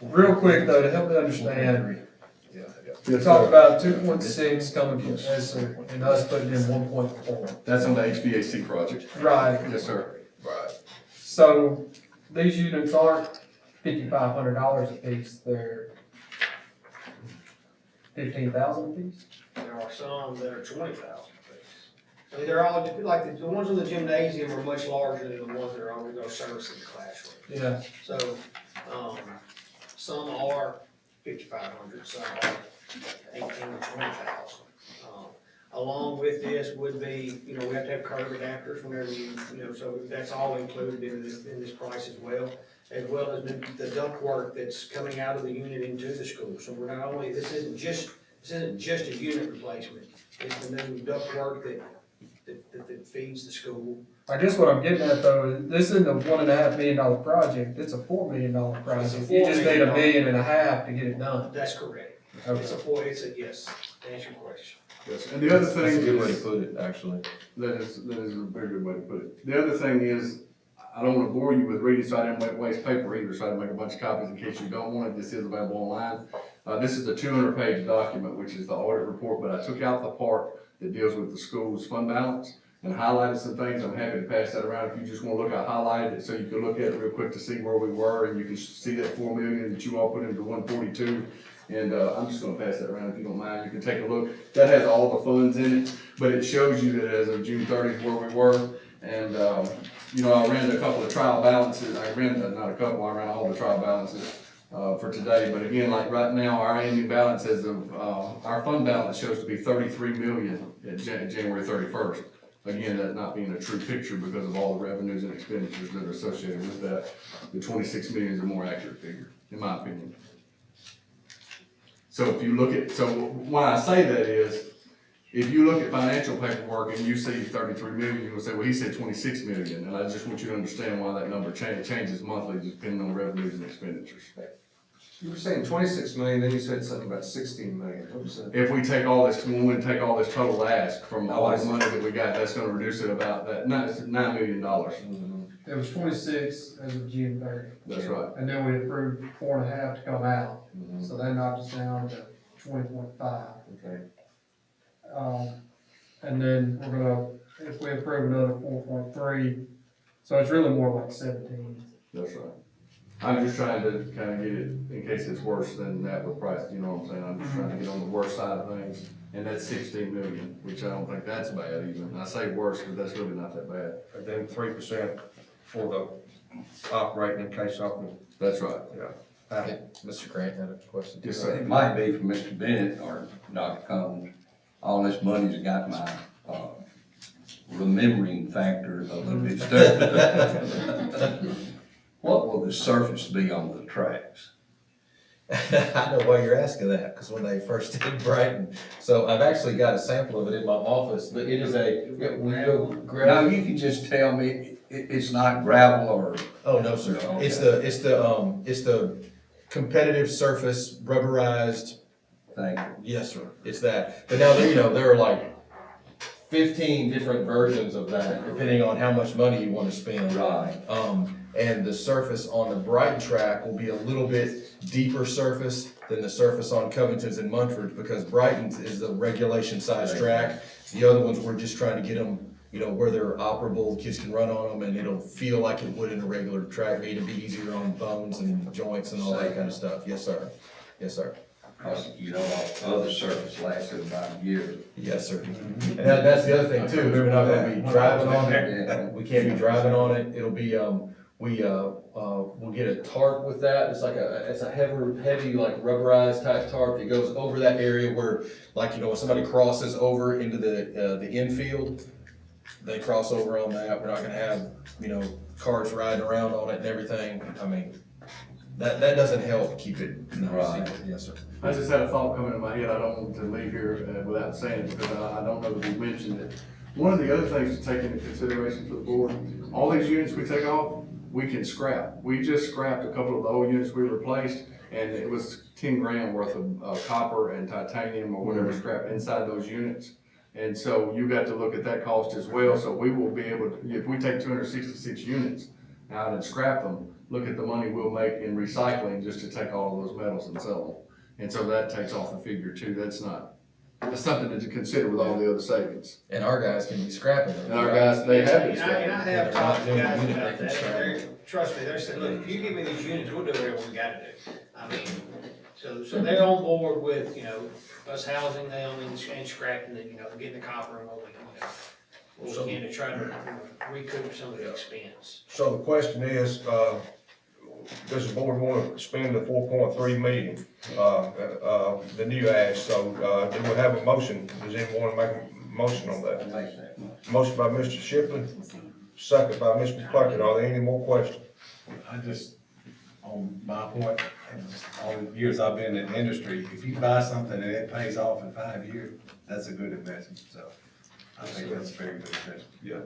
Real quick though, to help me understand, we Yes, talked sir. about 2.6 coming from ESSER and us putting in 1.4. That's on the HVAC project. Right. Yes, sir. Right. So these units aren't $5,500 a piece, they're 15,000 a piece? There are some that are 20,000. I mean, they're all, like, the ones in the gymnasium are much larger than the ones that are only gonna service in the classroom. Yeah. So, some are 5,500, some are 18 to 20,000. Along with this would be, we have to have curb adapters whenever so that's all included in this price as well as the ductwork that's coming out of the unit into the school. So we're not only, this isn't just a unit replacement, it's the new ductwork that feeds the school. I guess what I'm getting at though, is this isn't a $1.5 million project, it's a $4 million project. You just need $1.5 million to get it done. That's correct. Okay. Yes, to answer your question. Yes, and the other thing That's a good way to is, put it, actually. that is a very good way to put it. The other thing is, I don't wanna bore you with reading, so I didn't waste paper either, so I didn't make a bunch of copies in case you don't want it. This is available online. This is a 200-page document, which is the audit report, but I took out the part that deals with the school's fund balance and highlighted some things. I'm happy to pass that around. If you just wanna look, I highlighted it so you can look at it real quick to see where we were, and you can see that 4 million that you all put into 142. And, I'm just gonna pass that around if you don't mind. You can take a look. That has all the funds in it, but it shows you that as of June 30th where we were. And, I ran a couple of trial balances. I ran all the trial balances, for today. But again, like right now, our ending balance as of, our fund balance shows to be 33 million at January 31st. Again, that not being a true picture because of all the revenues and expenditures that are associated with that. The 26 million is a more accurate figure, in my opinion. So if you look at, so why I say that is, if you look at financial paperwork and you see 33 million, you will say, well, he said 26 million. And I just want you to understand why that number changes monthly depending on revenues and expenditures. You were saying 26 million, then you said something about 16 million. What was that? If we take all this, when we take all this total ask from all the money that we got, that's gonna reduce it about that, $9 million. It was 26 as of June 30th. That's right. And then we approved 4.5 to come out, so that knocked us down to 20.5. Okay. And then we're gonna, if we approve another 4.3, so it's really more like 17. That's right. I'm just trying to kind of get it, in case it's worse than that with price, you know what I'm saying? I'm just trying to get on the worst side of things. And that's 16 million, which I don't think that's bad even. I say worse, but that's really not that bad. And then 3% for the operating in case something. That's right. Yeah. I think Mr. Grant had a question. Yes, sir. It might be for Mr. Bennett or Dr. Combs. All this money's got my, remembering factor a little bit stirred. What will the surface be on the tracks? I know why you're asking that, because when they first did Brighton, so I've actually got a sample of it in my office, but it is Now, you can just tell me it's not gravel or. Oh, no, sir. Okay. It's the competitive surface rubberized. Thank you. Yes, sir. It's that. But now, there are like 15 different versions of that, depending on how much money you wanna spend. Right. And the surface on the Brighton track will be a little bit deeper surface than the surface on Covington's and Munford, because Brighton's is the regulation size track. The other ones, we're just trying to get them, you know, where they're operable, kids can run on them, and it'll feel like it would in a regular track, made to be easier on bones and joints and all that kind of stuff. Yes, sir. Yes, sir. Cause, you know, other surface lasted about a year. Yes, sir. And that's the other thing too, we're not gonna be driving on it, we can't be driving on it, it'll be, we'll get a tarp with that, it's like it's a heavy, like rubberized type tarp that goes over that area where, like, you know, when somebody crosses over into the infield, they cross over on that, we're not gonna have, you know, cars riding around on it and everything, I mean, that doesn't help keep it Right. Yes, sir. I just had a thought come into my head, I don't want to leave here without saying it, because I don't know that we mentioned it. One of the other things to take into consideration for the board, all these units we take off, we can scrap. We just scrapped a couple of the old units we replaced, and it was 10 grand worth of copper and titanium or whatever scrap inside those units. And so you got to look at that cost as well, so we will be able to, if we take 266 units out and scrap them, look at the money we'll make in recycling just to take all of those metals and sell them. And so that takes off the figure too, that's something to consider with all the other savings. And our guys can be scrapping them. And our guys, they have been And scrapping. I have talked to guys Unit about they can that, scrap. trust me, they're saying, look, if you give me these units, we'll do whatever we gotta do. I mean, so they're on board with, you know, us housing them and scrapping the, you know, getting the copper and what we, you know, we can to try to, you know, recoup some of the expense. So the question is, does the board want to spend the 4.3 million, the new ask? So, do we have a motion? Does anyone want to make a motion on that? Motion by Mr. Shipley, second by Mr. Plunkett. Are there any more questions? I just, on my point, all the years I've been in the industry, if you buy something and it pays off in 5 years, that's a good investment, so I think that's a very good investment. Yeah.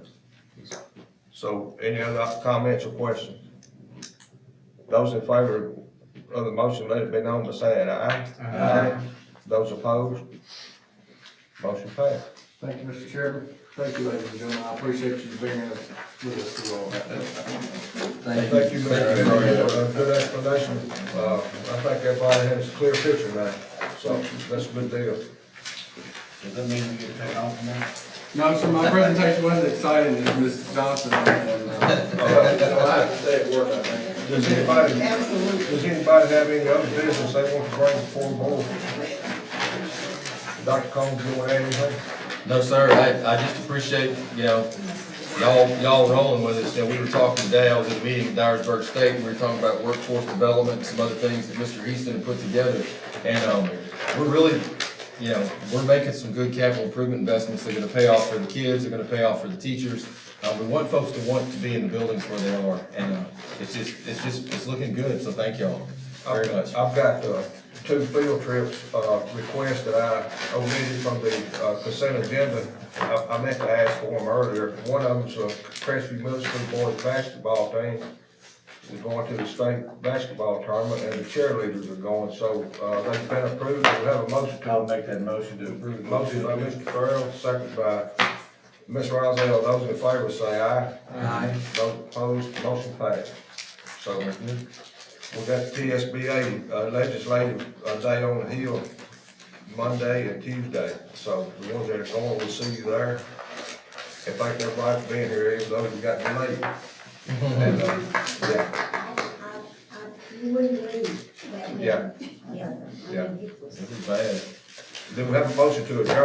So, any other comments or questions? Those in favor of the motion, let it be known by saying aye. Aye. Those opposed? Motion passed. Thank you, Mr. Chairman. Thank you, ladies and gentlemen. I appreciate you being with us through all that. Thank you, Mr. Henry, for a good explanation. I think everybody has a clear picture now, so that's a good deal. Does that mean we get to take off from that? No, sir, my presentation wasn't exciting as Ms. Johnson and, I have to stay at work, I think. Does anybody have any other business they want to bring before the board? Dr. Combs, you want to add anything? No, sir, I just appreciate, you know, y'all rolling with us. You know, we were talking today, I was at a meeting in Dyersburg State, and we were talking about workforce development and some other things that Mr. Easton had put together. And, we're really, you know, we're making some good capital improvement investments. They're gonna pay off for the kids, they're gonna pay off for the teachers. We want folks to want to be in the buildings where they are, and, it's looking good, so thank y'all very much. I've got, 2 field trips, requests that I omitted from the, consent agenda. I meant to ask for them earlier. One of them's, Crestview Middle School boys basketball team is going to the state basketball tournament, and the cheerleaders are going, so, they've been approved. We have a motion to. I'll make that motion to approve. Motion by Mr. Farrell, second by Ms. Roselle. Those in favor say aye. Aye. Those opposed, motion passed. So, we got the TSBA legislative day on the Hill, Monday and Tuesday. So the ones that are going, we'll see you there. And thank everybody for being here, even though you got delayed. And, yeah. You wouldn't leave that. Yeah. Yeah. Yeah. This is bad. Then we have a motion to adjourn.